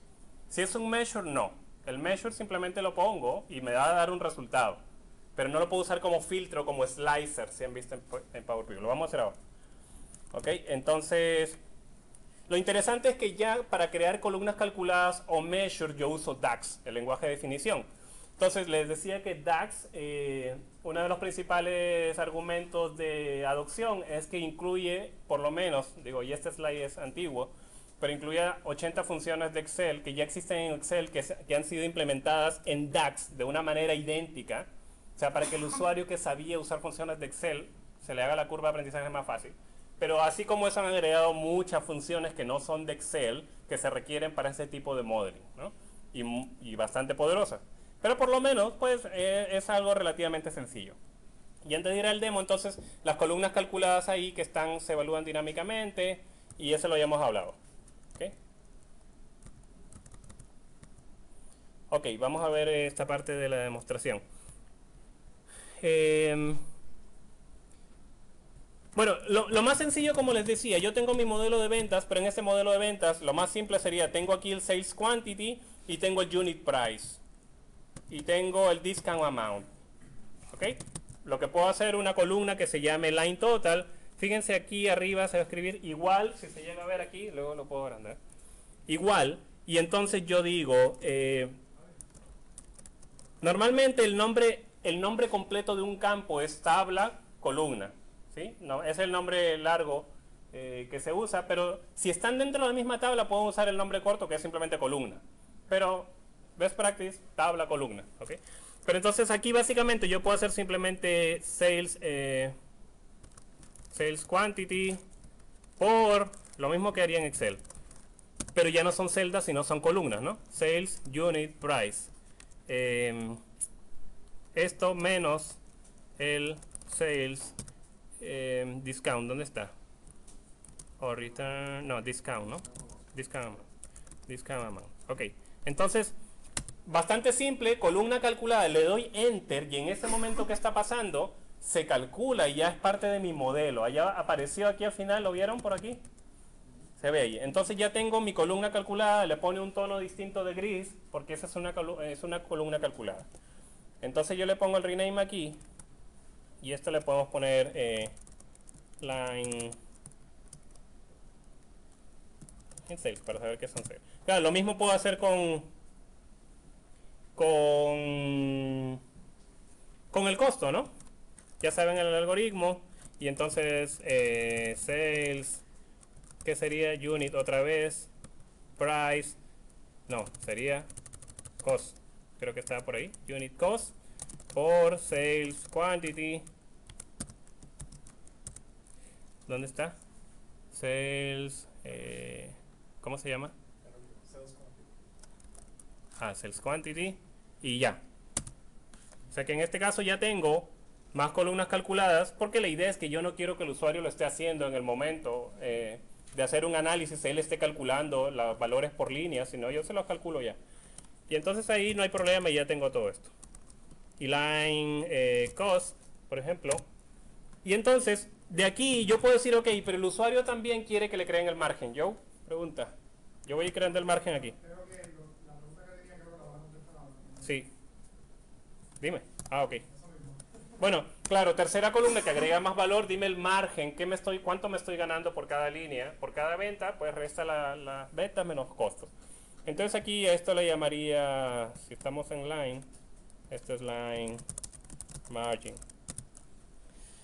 Speaker 1: Si es un measure, no. El measure simplemente lo pongo y me va a dar un resultado. Pero no lo puedo usar como filtro, como slicer, si han visto en Power BI. Lo vamos a hacer ahora. ¿Ok? Entonces, lo interesante es que ya para crear columnas calculadas o measure, yo uso DAX, el lenguaje de definición. Entonces, les decía que DAX, uno de los principales argumentos de adopción es que incluye, por lo menos, y este slide es antiguo, pero incluye 80 funciones de Excel que ya existen en Excel, que han sido implementadas en DAX de una manera idéntica. O sea, para que el usuario que sabía usar funciones de Excel se le haga la curva de aprendizaje más fácil. Pero así como eso, han agregado muchas funciones que no son de Excel, que se requieren para ese tipo de modeling, ¿no? Y bastante poderosas. Pero por lo menos, pues, es algo relativamente sencillo. Y antes de ir al demo, entonces, las columnas calculadas ahí que se evalúan dinámicamente, y eso lo ya hemos hablado. ¿Ok? Ok, vamos a ver esta parte de la demostración. Bueno, lo más sencillo, como les decía, yo tengo mi modelo de ventas, pero en ese modelo de ventas lo más simple sería, tengo aquí el sales quantity y tengo el unit price y tengo el discount amount. ¿Ok? Lo que puedo hacer, una columna que se llame line total. Fíjense, aquí arriba se va a escribir igual, si se llega a ver aquí, luego lo puedo agrandar. Igual, y entonces yo digo, normalmente el nombre completo de un campo es tabla, columna, ¿sí? No, es el nombre largo que se usa, pero si están dentro de la misma tabla puedo usar el nombre corto, que es simplemente columna. Pero, best practice, tabla, columna, ¿ok? Pero entonces aquí básicamente yo puedo hacer simplemente sales quantity por lo mismo que haría en Excel. Pero ya no son celdas, sino son columnas, ¿no? Sales unit price. Esto menos el sales discount. ¿Dónde está? O return, no, discount, ¿no? Discount amount. Ok, entonces, bastante simple, columna calculada, le doy enter y en ese momento que está pasando, se calcula y ya es parte de mi modelo. Allá apareció aquí al final, ¿lo vieron por aquí? Se ve ahí. Entonces ya tengo mi columna calculada, le pone un tono distinto de gris, porque esa es una columna calculada. Entonces yo le pongo el rename aquí. Y esto le podemos poner line en sales para saber qué son sales. Claro, lo mismo puedo hacer con el costo, ¿no? Ya saben el algoritmo. Y entonces sales, ¿qué sería? Unit otra vez. Price. No, sería cost. Creo que está por ahí. Unit cost por sales quantity. ¿Dónde está? Sales. ¿Cómo se llama? Sales quantity. Y ya. O sea que en este caso ya tengo más columnas calculadas, porque la idea es que yo no quiero que el usuario lo esté haciendo en el momento de hacer un análisis, él esté calculando los valores por línea, sino yo se los calculo ya. Y entonces ahí no hay problema y ya tengo todo esto. Y line cost, por ejemplo. Y entonces, de aquí yo puedo decir, ok, pero el usuario también quiere que le creen el margen. Joe, pregunta. Yo voy a ir creando el margen aquí.
Speaker 2: Creo que la pregunta que tenía creo que la vas a contestar ahora.
Speaker 1: Sí. Dime. Ok. Bueno, claro, tercera columna que agrega más valor, dime el margen, cuánto me estoy ganando por cada línea, por cada venta, pues resta las ventas menos costos. Entonces aquí a esto le llamaría, si estamos en line, esto es line margin.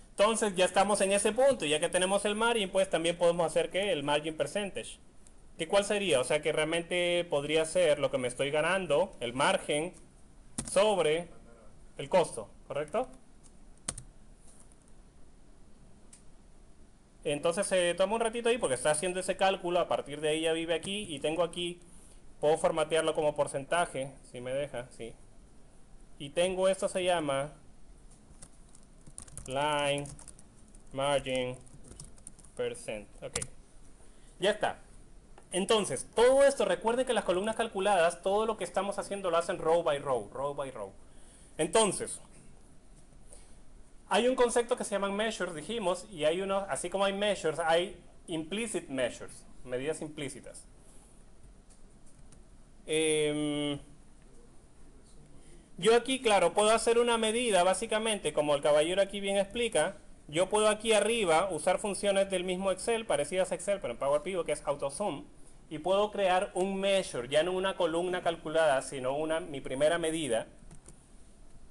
Speaker 1: Entonces ya estamos en ese punto, ya que tenemos el margin, pues también podemos hacer que el margin percentage. ¿Qué cuál sería? O sea que realmente podría ser lo que me estoy ganando, el margen, sobre el costo, ¿correcto? Entonces se toma un ratito ahí porque está haciendo ese cálculo, a partir de ahí ya vive aquí y tengo aquí, puedo formatearlo como porcentaje, si me deja, sí. Y tengo esto, se llama line margin percent, ok. Ya está. Entonces, todo esto, recuerden que las columnas calculadas, todo lo que estamos haciendo lo hacen row by row, row by row. Entonces, hay un concepto que se llaman measures, dijimos, y hay unos, así como hay measures, hay implicit measures, medidas implícitas. Yo aquí, claro, puedo hacer una medida, básicamente, como el caballero aquí bien explica. Yo puedo aquí arriba usar funciones del mismo Excel, parecidas a Excel, pero en Power Pivot, que es AutoZoom, y puedo crear un measure, ya no una columna calculada, sino mi primera medida.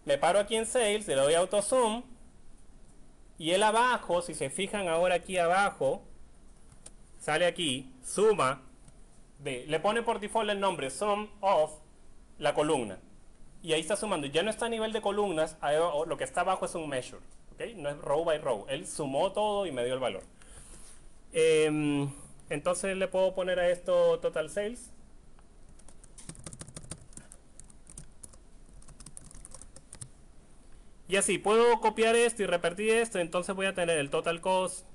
Speaker 1: Me paro aquí en Sales, le doy AutoZoom, y él abajo, si se fijan ahora aquí abajo, sale aquí, suma, le pone por default el nombre sum of la columna. Y ahí está sumando. Ya no está a nivel de columnas, lo que está abajo es un measure. ¿Okay? No es row by row. Él sumó todo y me dio el valor. Entonces le puedo poner a esto total sales. Y así, puedo copiar esto y repetir esto. Entonces voy a tener el total cost.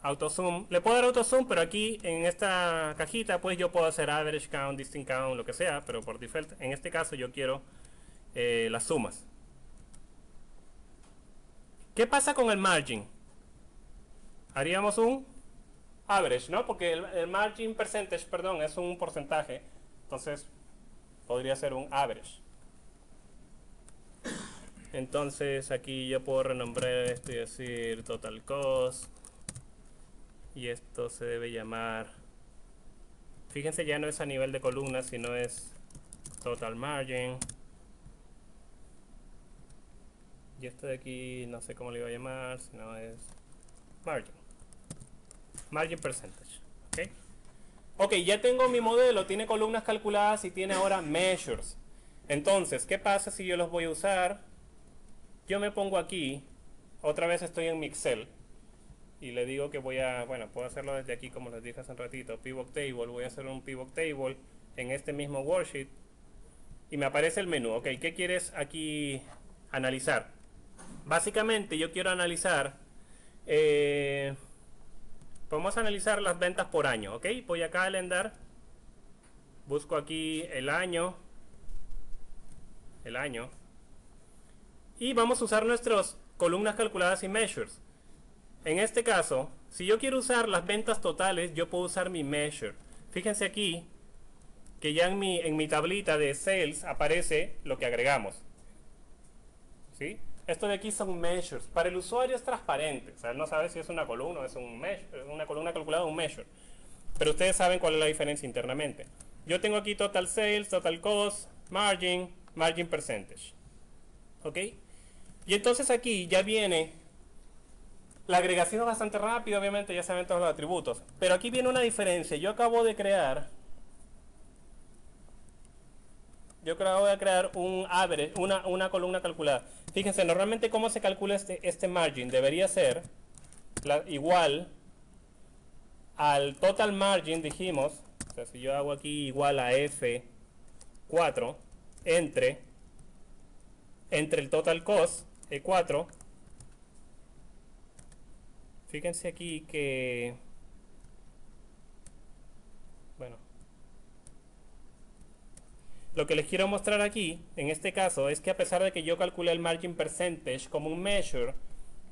Speaker 1: AutoZoom. Le puedo dar AutoZoom, pero aquí en esta cajita pues yo puedo hacer average count, distinct count, lo que sea. Pero por default, en este caso yo quiero las sumas. ¿Qué pasa con el margin? Haríamos un average, ¿no? Porque el margin percentage, perdón, es un porcentaje. Entonces podría ser un average. Entonces aquí yo puedo renombrar esto y decir total cost. Y esto se debe llamar, fíjense, ya no es a nivel de columna, sino es total margin. Y esto de aquí no sé cómo le iba a llamar, sino es margin percentage. ¿Okay? Ok, ya tengo mi modelo, tiene columnas calculadas y tiene ahora measures. Entonces, ¿qué pasa si yo los voy a usar? Yo me pongo aquí, otra vez estoy en mi Excel y le digo que puedo hacerlo desde aquí como les dije hace un ratito, pivot table, voy a hacer un pivot table en este mismo worksheet y me aparece el menú. Ok, ¿qué quieres aquí analizar? Básicamente yo quiero analizar, podemos analizar las ventas por año, ok, voy acá a calendar, busco aquí el año, y vamos a usar nuestras columnas calculadas y measures. En este caso, si yo quiero usar las ventas totales, yo puedo usar mi measure. Fíjense aquí, que ya en mi tablita de sales aparece lo que agregamos. ¿Sí? Esto de aquí son measures. Para el usuario es transparente. O sea, él no sabe si es una columna o es un measure, una columna calculada o un measure. Pero ustedes saben cuál es la diferencia internamente. Yo tengo aquí total sales, total cost, margin, margin percentage. ¿Ok? Y entonces aquí ya viene... La agregación es bastante rápida, obviamente, ya saben todos los atributos. Pero aquí viene una diferencia. Yo acabo de crear un average, una columna calculada. Fíjense, normalmente cómo se calcula este margin. Debería ser igual al total margin, dijimos. O sea, si yo hago aquí igual a F4 entre el total cost, E4. Fíjense aquí que... Bueno. Lo que les quiero mostrar aquí, en este caso, es que a pesar de que yo calculé el margin percentage como un measure,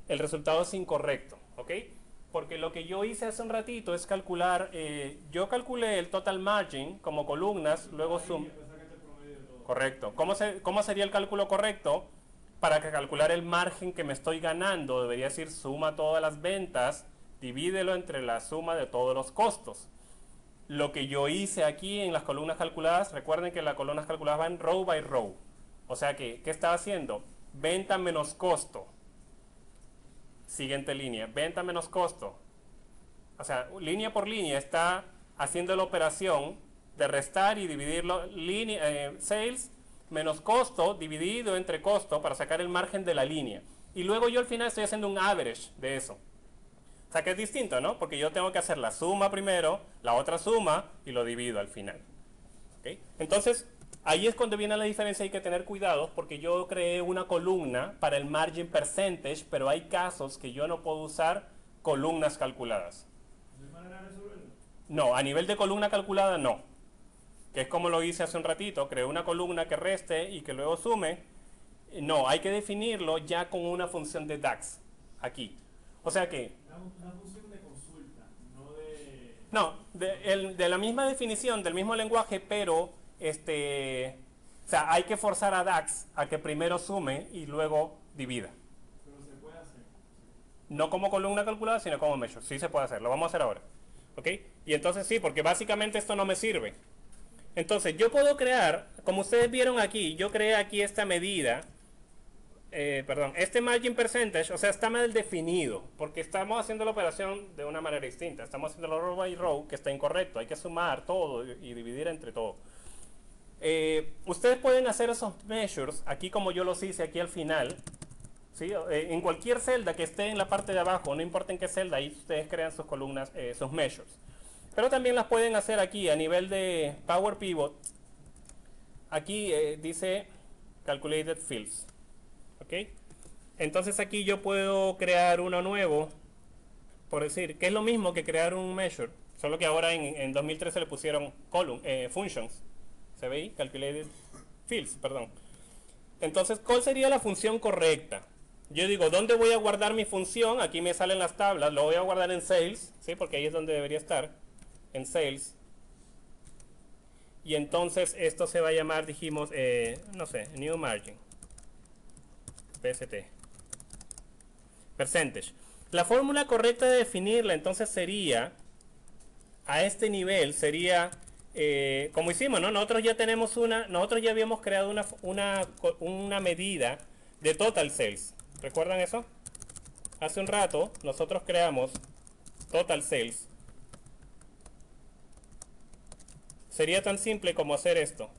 Speaker 1: el resultado es incorrecto, ¿ok? Porque lo que yo hice hace un ratito es calcular, yo calculé el total margin como columnas, luego sum... Correcto. ¿Cómo sería el cálculo correcto? Para calcular el margen que me estoy ganando, debería decir suma todas las ventas, divídelo entre la suma de todos los costos. Lo que yo hice aquí en las columnas calculadas, recuerden que las columnas calculadas van row by row. O sea que, ¿qué estaba haciendo? Venta menos costo. Siguiente línea, venta menos costo. O sea, línea por línea está haciendo la operación de restar y dividirlo, sales menos costo dividido entre costo para sacar el margen de la línea. Y luego yo al final estoy haciendo un average de eso. O sea que es distinto, ¿no? Porque yo tengo que hacer la suma primero, la otra suma y lo divido al final. ¿Okay? Entonces, ahí es cuando viene la diferencia. Hay que tener cuidado porque yo creé una columna para el margin percentage, pero hay casos que yo no puedo usar columnas calculadas.
Speaker 4: ¿No hay manera de resolverlo?
Speaker 1: No, a nivel de columna calculada no. Que es como lo hice hace un ratito, creé una columna que reste y que luego sume. No, hay que definirlo ya con una función de DAX, aquí. O sea que...
Speaker 4: Una función de consulta, no de...
Speaker 1: No, de la misma definición, del mismo lenguaje, pero o sea, hay que forzar a DAX a que primero sume y luego divida.
Speaker 4: Pero se puede hacer.
Speaker 1: No como columna calculada, sino como measure. Sí se puede hacer, lo vamos a hacer ahora. ¿Ok? Y entonces sí, porque básicamente esto no me sirve. Entonces yo puedo crear, como ustedes vieron aquí, yo creé aquí esta medida, este margin percentage, o sea, está mal definido, porque estamos haciendo la operación de una manera distinta. Estamos haciendo row by row, que está incorrecto, hay que sumar todo y dividir entre todo. Ustedes pueden hacer esos measures, aquí como yo los hice aquí al final, ¿sí? En cualquier celda que esté en la parte de abajo, no importa en qué celda, ahí ustedes crean sus columnas, sus measures. Pero también las pueden hacer aquí a nivel de Power Pivot. Aquí dice Calculated Fields. ¿Ok? Entonces aquí yo puedo crear uno nuevo, por decir, que es lo mismo que crear un measure, solo que ahora en 2013 le pusieron functions. ¿Se ve ahí? Calculated Fields, perdón. Entonces, ¿cuál sería la función correcta? Yo digo, ¿dónde voy a guardar mi función? Aquí me salen las tablas, lo voy a guardar en Sales, ¿sí? Porque ahí es donde debería estar, en Sales. Y entonces esto se va a llamar, dijimos, no sé, New Margin. PST. Percentage. La fórmula correcta de definirla entonces sería, a este nivel, sería, como hicimos, ¿no? Nosotros ya habíamos creado una medida de Total Sales. ¿Recuerdan eso? Hace un rato nosotros creamos Total Sales. Sería tan simple como hacer esto.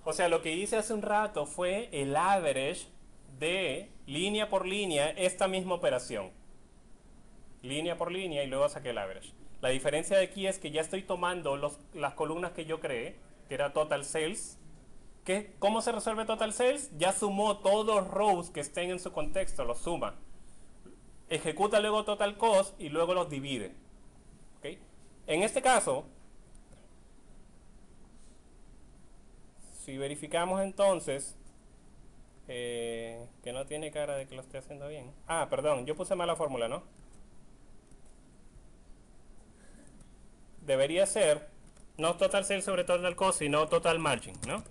Speaker 1: O sea, lo que hice hace un rato fue el average de línea por línea esta misma operación. Línea por línea y luego saqué el average. La diferencia de aquí es que ya estoy tomando las columnas que yo creé, que era Total Sales. ¿Cómo se resuelve Total Sales? Ya sumó todos los rows que estén en su contexto, los suma. Ejecuta luego Total Cost y luego los divide. ¿Okay? En este caso, si verificamos entonces, que no tiene cara de que lo esté haciendo bien. Ah, perdón, yo puse mal la fórmula, ¿no? Debería ser No total sales sobre total cost, sino total margin, ¿no?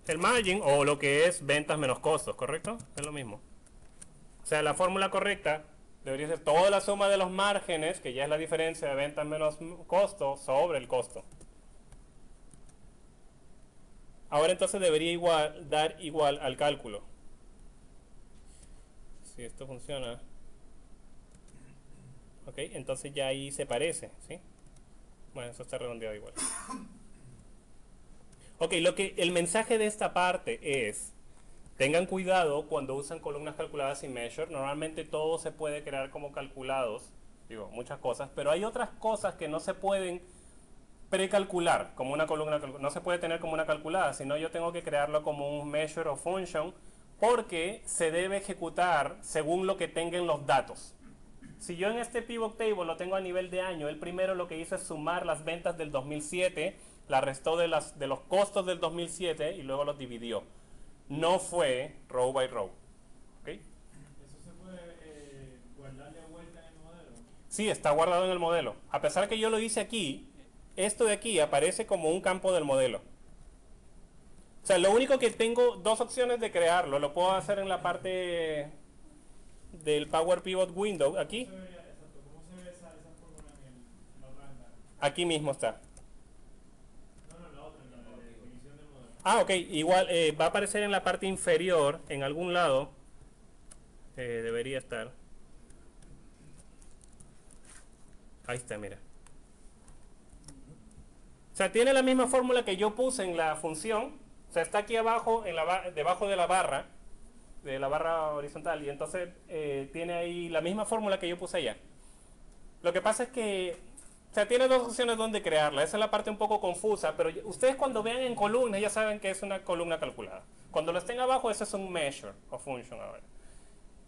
Speaker 1: El margin, o lo que es ventas menos costos, ¿correcto? Es lo mismo. O sea, la fórmula correcta debería ser toda la suma de los márgenes, que ya es la diferencia de ventas menos costo, sobre el costo. Ahora entonces debería dar igual al cálculo. Si esto funciona. Ok, entonces ya ahí se parece, ¿sí? Bueno, eso está redondeado igual. Ok, el mensaje de esta parte es: tengan cuidado cuando usan columnas calculadas y measure. Normalmente todo se puede crear como calculados, digo, muchas cosas, pero hay otras cosas que no se pueden precalcular como una columna, no se puede tener como una calculada, sino yo tengo que crearlo como un measure o function, porque se debe ejecutar según lo que tengan los datos. Si yo en este pivot table lo tengo a nivel de año, el primero lo que hizo es sumar las ventas del 2007, la restó de los costos del 2007 y luego los dividió. No fue row by row. ¿Okay?
Speaker 4: ¿Eso se puede guardarle vuelta en el modelo?
Speaker 1: Sí, está guardado en el modelo. A pesar que yo lo hice aquí, esto de aquí aparece como un campo del modelo. O sea, lo único que tengo dos opciones de crearlo. Lo puedo hacer en la parte del Power Pivot Window, aquí.
Speaker 4: ¿Cómo se ve esa fórmula en la otra ventana?
Speaker 1: Aquí mismo está.
Speaker 4: No, la otra, en la de definición del modelo.
Speaker 1: Ah, ok. Igual va a aparecer en la parte inferior, en algún lado. Debería estar. Ahí está, mira. O sea, tiene la misma fórmula que yo puse en la función. O sea, está aquí abajo, debajo de la barra horizontal. Y entonces tiene ahí la misma fórmula que yo puse allá. Lo que pasa es que, o sea, tiene dos opciones donde crearla. Esa es la parte un poco confusa, pero ustedes cuando vean en columnas ya saben que es una columna calculada. Cuando lo estén abajo, eso es un measure o function ahora.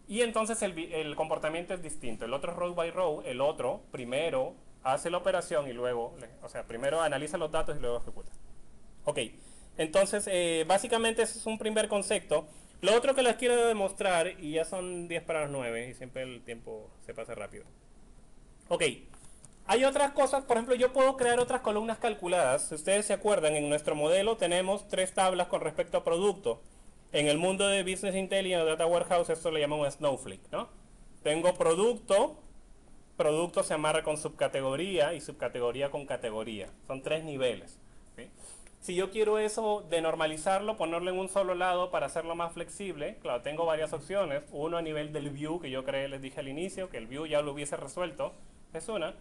Speaker 1: Y entonces el comportamiento es distinto. El otro es row by row, el otro primero hace la operación y luego, o sea, primero analiza los datos y luego ejecuta. Ok, entonces básicamente ese es un primer concepto. Lo otro que les quiero demostrar, y ya son 10 para las 9 y siempre el tiempo se pasa rápido. Ok, hay otras cosas, por ejemplo, yo puedo crear otras columnas calculadas. Si ustedes se acuerdan, en nuestro modelo tenemos 3 tablas con respecto a producto. En el mundo de Business Intelligence o Data Warehouse esto le llamamos Snowflake, ¿no? Tengo producto se amarra con subcategoría y subcategoría con categoría. Son 3 niveles. ¿Sí? Si yo quiero eso de normalizarlo, ponerlo en un solo lado para hacerlo más flexible, claro, tengo varias opciones. Uno a nivel del view, que yo creé, les dije al inicio, que el view ya lo hubiese resuelto. Es una.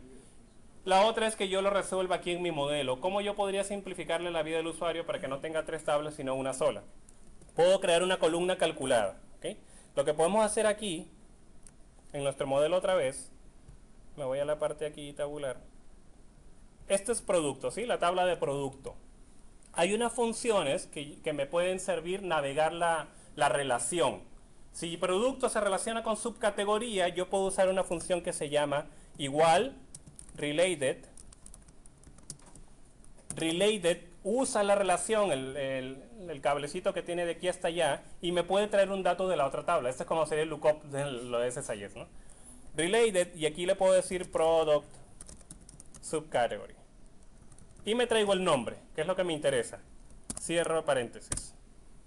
Speaker 1: La otra es que yo lo resuelva aquí en mi modelo. ¿Cómo yo podría simplificarle la vida del usuario para que no tenga 3 tablas sino una sola? Puedo crear una columna calculada. ¿Okay? Lo que podemos hacer aquí, en nuestro modelo otra vez, me voy a la parte aquí tabular. Esto es producto, ¿sí? La tabla de producto. Hay unas funciones que me pueden servir navegar la relación. Si producto se relaciona con subcategoría, yo puedo usar una función que se llama igual related. Related usa la relación, el cablecito que tiene de aquí hasta allá, y me puede traer un dato de la otra tabla. Este es como sería el lookup de lo de SSIS, ¿no? Related, y aquí le puedo decir product subcategory. Y me traigo el nombre, que es lo que me interesa. Cierro paréntesis.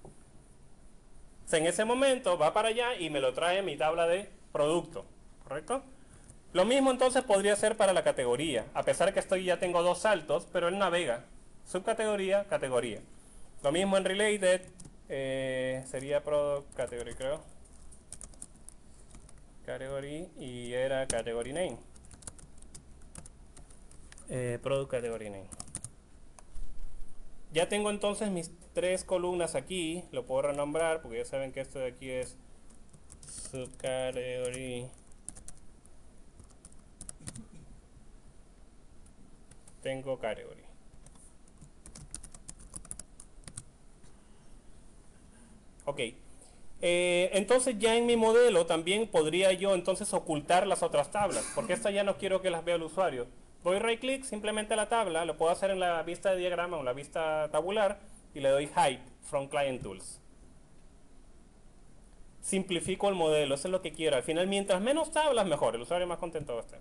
Speaker 1: O sea, en ese momento va para allá y me lo trae mi tabla de producto, ¿correcto? Lo mismo entonces podría ser para la categoría, a pesar que ya tengo 2 saltos, pero él navega subcategoría, categoría. Lo mismo en related, sería product category, creo. Category, y era category name. Product category name. Ya tengo entonces mis 3 columnas aquí. Lo puedo renombrar porque ya saben que esto de aquí es subcategory. Tengo category. Ok. Entonces ya en mi modelo también podría yo entonces ocultar las otras tablas, porque estas ya no quiero que las vea el usuario. Doy right click simplemente a la tabla, lo puedo hacer en la vista de diagrama o en la vista tabular y le doy hide from client tools. Simplifico el modelo, eso es lo que quiero. Al final, mientras menos tablas, mejor, el usuario más contento va a estar.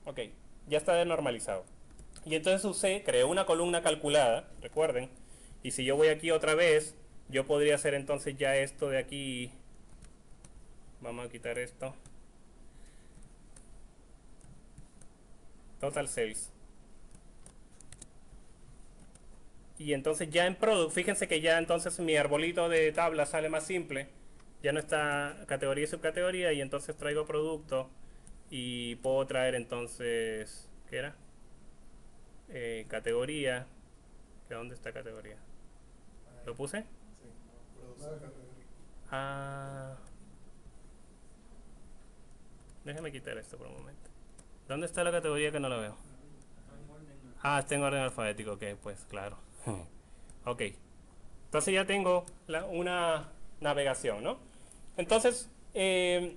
Speaker 1: Ok, ya está denormalizado. Y entonces usé, creé una columna calculada, recuerden, y si yo voy aquí otra vez, yo podría hacer entonces ya esto de aquí, vamos a quitar esto, total sales. Y entonces ya en product, fíjense que ya entonces mi arbolito de tabla sale más simple, ya no está categoría y subcategoría, y entonces traigo producto y puedo traer entonces, ¿qué era? Categoría, ¿que dónde está categoría? ¿Lo puse?
Speaker 5: Sí, producción categoría.
Speaker 1: Ah, déjame quitar esto por un momento. ¿Dónde está la categoría que no la veo? Ah, está en orden alfabético, ok, pues claro. Ok, entonces ya tengo una navegación, ¿no? Entonces,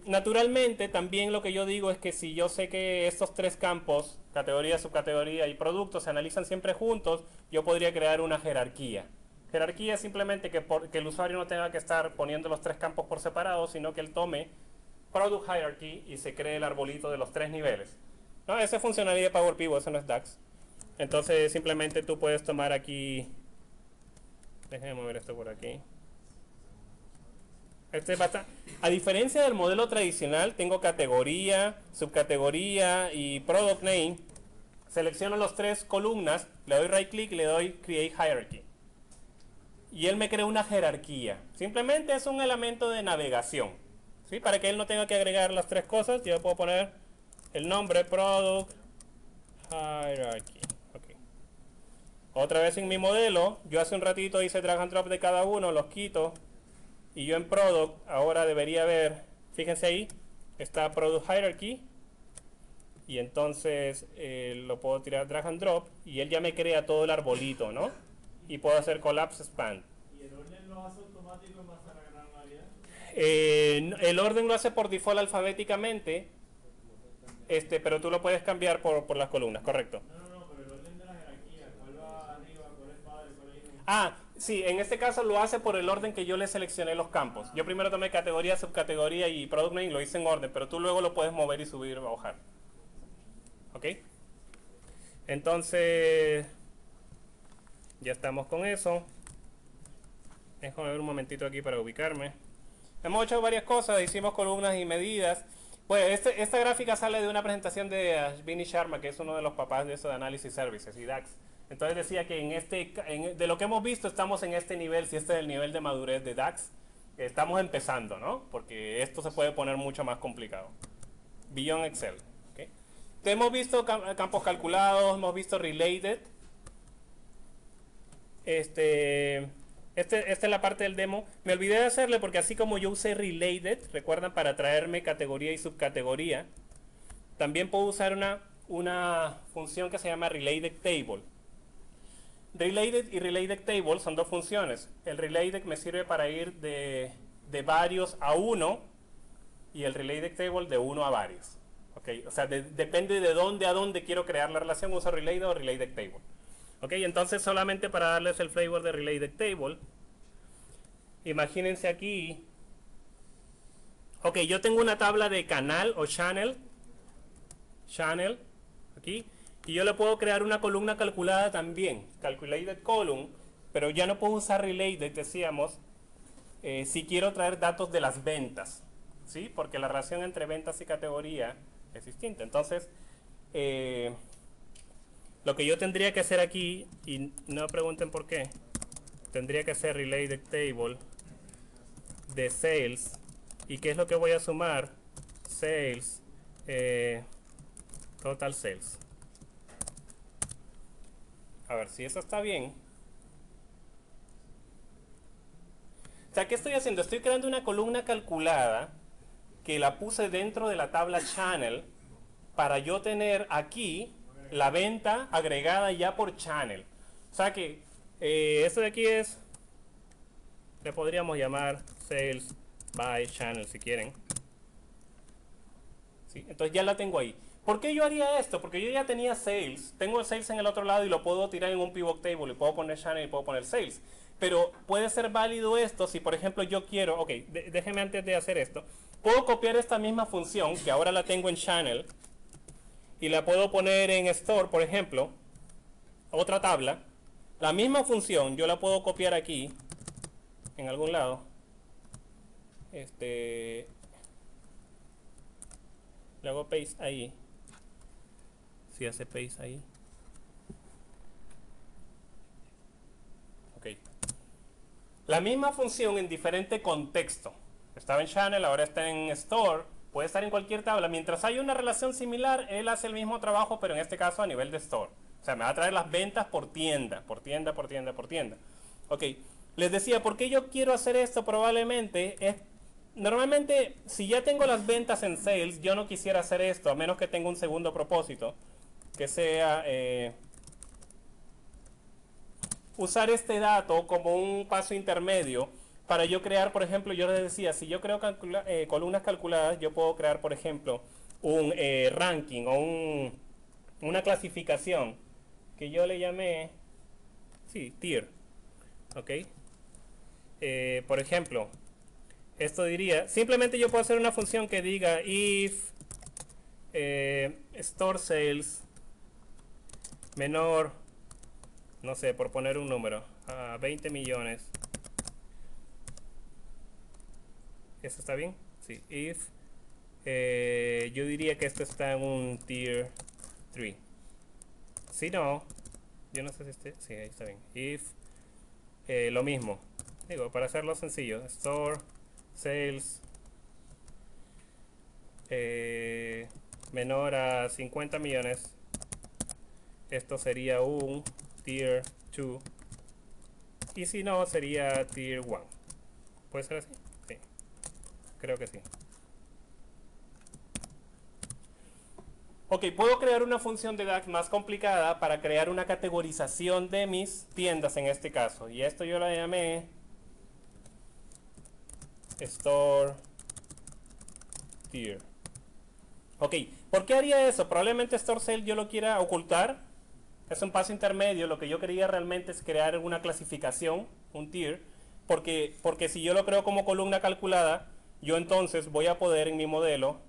Speaker 1: naturalmente también lo que yo digo es que si yo sé que estos tres campos, categoría, subcategoría y producto, se analizan siempre juntos, yo podría crear una jerarquía. Jerarquía es simplemente que el usuario no tenga que estar poniendo los tres campos por separado, sino que él tome Product Hierarchy y se cree el arbolito de los tres niveles. No, esa funcionalidad de Power Pivot, eso no es DAX. Entonces simplemente tú puedes tomar aquí, déjenme mover esto por aquí. Este es bastante, a diferencia del modelo tradicional, tengo categoría, subcategoría y product name. Selecciono las tres columnas, le doy right click y le doy create hierarchy. Y él me crea una jerarquía. Simplemente es un elemento de navegación, ¿sí? Para que él no tenga que agregar las tres cosas, yo puedo poner el nombre product hierarchy. Okay. Otra vez en mi modelo, yo hace un ratito hice drag and drop de cada uno, los quito. Y yo en product ahora debería ver, fíjense ahí, está product hierarchy. Y entonces lo puedo tirar drag and drop y él ya me crea todo el arbolito, ¿no? Y puedo hacer collapse span.
Speaker 4: ¿Y el orden lo hace automático en base a la granularidad?
Speaker 1: El orden lo hace por default alfabéticamente, pero tú lo puedes cambiar por las columnas, correcto.
Speaker 4: No, pero el orden de la jerarquía, ¿cuál va arriba, cuál es padre, cuál es hijo?
Speaker 1: Ah, sí, en este caso lo hace por el orden que yo le seleccioné los campos. Yo primero tomé categoría, subcategoría y product name, lo hice en orden, pero tú luego lo puedes mover y subir o bajar. ¿Ok? Entonces, ya estamos con eso. Déjame ver un momentito aquí para ubicarme. Hemos hecho varias cosas, hicimos columnas y medidas. Pues esta gráfica sale de una presentación de Ashwini Sharma, que es uno de los papás de eso de Analysis Services y DAX. Entonces decía que de lo que hemos visto estamos en este nivel, si este es el nivel de madurez de DAX, estamos empezando, ¿no? Porque esto se puede poner mucho más complicado. Beyond Excel. ¿Okay? Entonces, hemos visto campos calculados, hemos visto related. Esta es la parte del demo. Me olvidé de hacerle porque así como yo usé related, recuerdan, para traerme categoría y subcategoría, también puedo usar una función que se llama related table. Related y related table son dos funciones. El related me sirve para ir de varios a uno y el related table de uno a varios. ¿Okay? O sea, depende de dónde a dónde quiero crear la relación, uso related o related table. Ok, entonces solamente para darles el flavor de related table, imagínense aquí, ok, yo tengo una tabla de canal o channel, aquí, y yo le puedo crear una columna calculada también, calculated column, pero ya no puedo usar related, decíamos, si quiero traer datos de las ventas, ¿sí? Porque la relación entre ventas y categoría es distinta. Entonces, lo que yo tendría que hacer aquí, y no me pregunten por qué, tendría que hacer related table de sales. ¿Y qué es lo que voy a sumar? Sales, total sales. A ver si eso está bien. O sea, ¿qué estoy haciendo? Estoy creando una columna calculada que la puse dentro de la tabla channel para yo tener aquí la venta agregada ya por channel. O sea que esto de aquí le podríamos llamar sales by channel si quieren. ¿Sí? Entonces ya la tengo ahí. ¿Por qué yo haría esto? Porque yo ya tenía sales. Tengo el sales en el otro lado y lo puedo tirar en un pivot table. Y puedo poner channel y puedo poner sales. Pero puede ser válido esto si, por ejemplo, yo quiero... Ok, déjenme antes de hacer esto. Puedo copiar esta misma función, que ahora la tengo en channel, y la puedo poner en store, por ejemplo, otra tabla. La misma función yo la puedo copiar aquí, en algún lado. Le hago paste ahí. Si hace paste ahí. Ok. La misma función en diferente contexto. Estaba en Channel, ahora está en Store. Puede estar en cualquier tabla. Mientras haya una relación similar, él hace el mismo trabajo, pero en este caso a nivel de Store. O sea, me va a traer las ventas por tienda, por tienda, por tienda, por tienda. Ok. Les decía, ¿por qué yo quiero hacer esto? Probablemente es... Normalmente, si ya tengo las ventas en Sales, yo no quisiera hacer esto, a menos que tenga un segundo propósito, que sea usar este dato como un paso intermedio para yo crear, por ejemplo, yo les decía, si yo creo columnas calculadas, yo puedo crear, por ejemplo, un ranking o una clasificación que yo le llamé, sí, tier, ¿ok? Por ejemplo, esto diría, simplemente yo puedo hacer una función que diga if store sales menor, no sé, por poner un número, a 20 millones. ¿Eso está bien? Sí, if yo diría que esto está en un tier 3. Si no, yo no sé si sí, ahí está bien. If lo mismo, digo, para hacerlo sencillo, store sales menor a 50 millones, esto sería un tier 2, y si no sería tier 1. ¿Puede ser así? Sí, creo que sí. Ok, puedo crear una función de DAX más complicada para crear una categorización de mis tiendas en este caso, y esto yo la llamé Store Tier. Ok, ¿por qué haría eso? Probablemente Store Sale yo lo quiera ocultar. Es un paso intermedio. Lo que yo quería realmente es crear una clasificación, un tier, porque si yo lo creo como columna calculada, yo entonces voy a poder en mi modelo,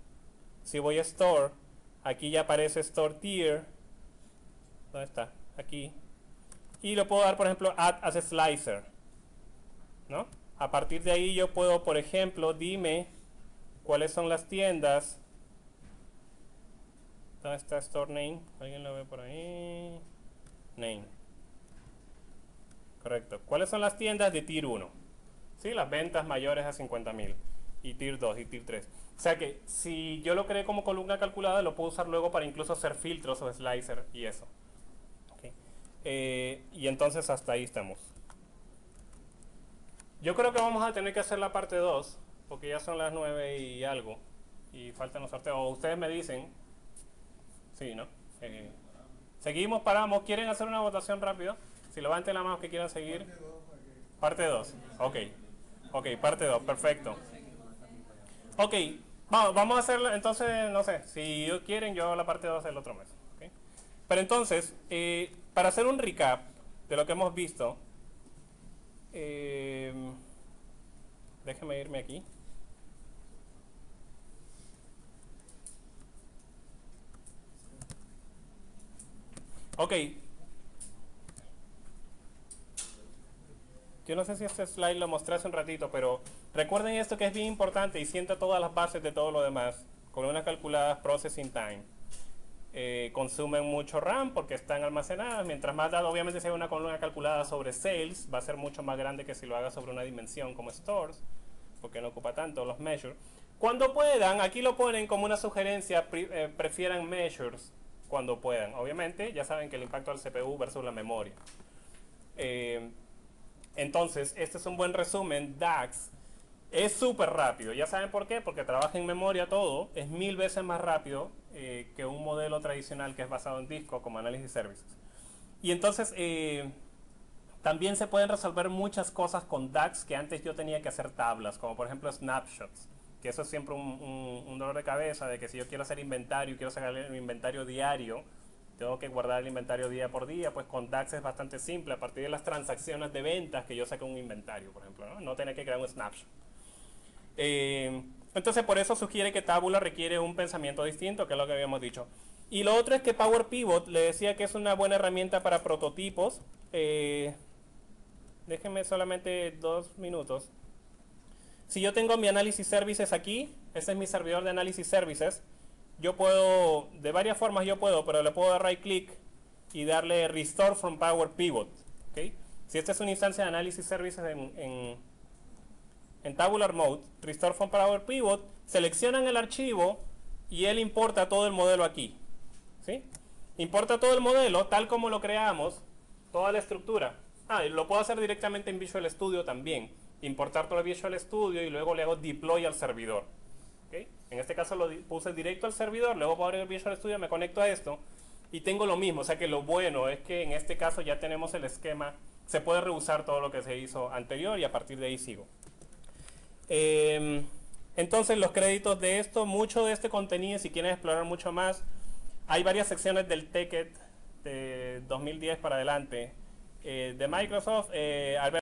Speaker 1: si voy a Store, aquí ya aparece Store Tier. ¿Dónde está? Aquí. Y lo puedo dar, por ejemplo, Add as a Slicer, ¿no? A partir de ahí yo puedo, por ejemplo, dime cuáles son las tiendas. ¿Dónde está Store Name? ¿Alguien lo ve por ahí? Name. Correcto. ¿Cuáles son las tiendas de Tier 1? Sí, las ventas mayores a 50.000. Y Tier 2 y Tier 3. O sea que si yo lo creé como columna calculada, lo puedo usar luego para incluso hacer filtros o slicer y eso. Okay. Y entonces hasta ahí estamos. Yo creo que vamos a tener que hacer la parte 2, porque ya son las 9 y algo. Y faltan los sorteos. O ustedes me dicen. Sí, ¿no? Seguimos, paramos. ¿Quieren hacer una votación rápido? Si levanten la mano que quieran seguir. Parte 2. Ok. Ok, parte 2. Perfecto. Ok. Vamos a hacerla. Entonces, no sé. Si quieren, yo hago la parte 2 el otro mes. ¿Okay? Pero entonces, para hacer un recap de lo que hemos visto. Déjeme irme aquí. Ok. Yo no sé si este slide lo mostré hace un ratito, pero recuerden esto que es bien importante y sienta todas las bases de todo lo demás. Columnas calculadas, processing time. Consumen mucho RAM porque están almacenadas. Mientras más dado, obviamente si hay una columna calculada sobre sales, va a ser mucho más grande que si lo haga sobre una dimensión como stores, porque no ocupa tanto los measures. Cuando puedan, aquí lo ponen como una sugerencia, prefieran measures cuando puedan. Obviamente, ya saben que el impacto del CPU versus la memoria. Entonces, este es un buen resumen. DAX es súper rápido. Ya saben por qué, porque trabaja en memoria todo. Es 1000 veces más rápido que un modelo tradicional que es basado en disco como Analysis Services. Y entonces también se pueden resolver muchas cosas con DAX que antes yo tenía que hacer tablas, como por ejemplo snapshots, que eso es siempre un dolor de cabeza, de que si yo quiero hacer inventario, quiero sacar el inventario diario, tengo que guardar el inventario día por día. Pues con DAX es bastante simple, a partir de las transacciones de ventas que yo saque un inventario, por ejemplo, no tener que crear un snapshot. Entonces por eso sugiere que Tabula requiere un pensamiento distinto, que es lo que habíamos dicho. Y lo otro es que Power Pivot, le decía que es una buena herramienta para prototipos. Déjenme solamente 2 minutos. Si yo tengo mi análisis services aquí, este es mi servidor de análisis services, yo puedo, de varias formas yo puedo, pero le puedo dar right click y darle Restore from Power Pivot. ¿Okay? Si esta es una instancia de análisis services en Tabular Mode, Restore from Power Pivot, seleccionan el archivo y él importa todo el modelo aquí. ¿Sí? Importa todo el modelo tal como lo creamos, toda la estructura. Y lo puedo hacer directamente en Visual Studio también. Importar todo el Visual Studio y luego le hago deploy al servidor. ¿Okay? En este caso lo puse directo al servidor, luego puedo abrir el Visual Studio, me conecto a esto y tengo lo mismo. O sea que lo bueno es que en este caso ya tenemos el esquema, se puede reusar todo lo que se hizo anterior y a partir de ahí sigo. Entonces los créditos de esto, mucho de este contenido, si quieren explorar mucho más, hay varias secciones del TechEd de 2010 para adelante de Microsoft.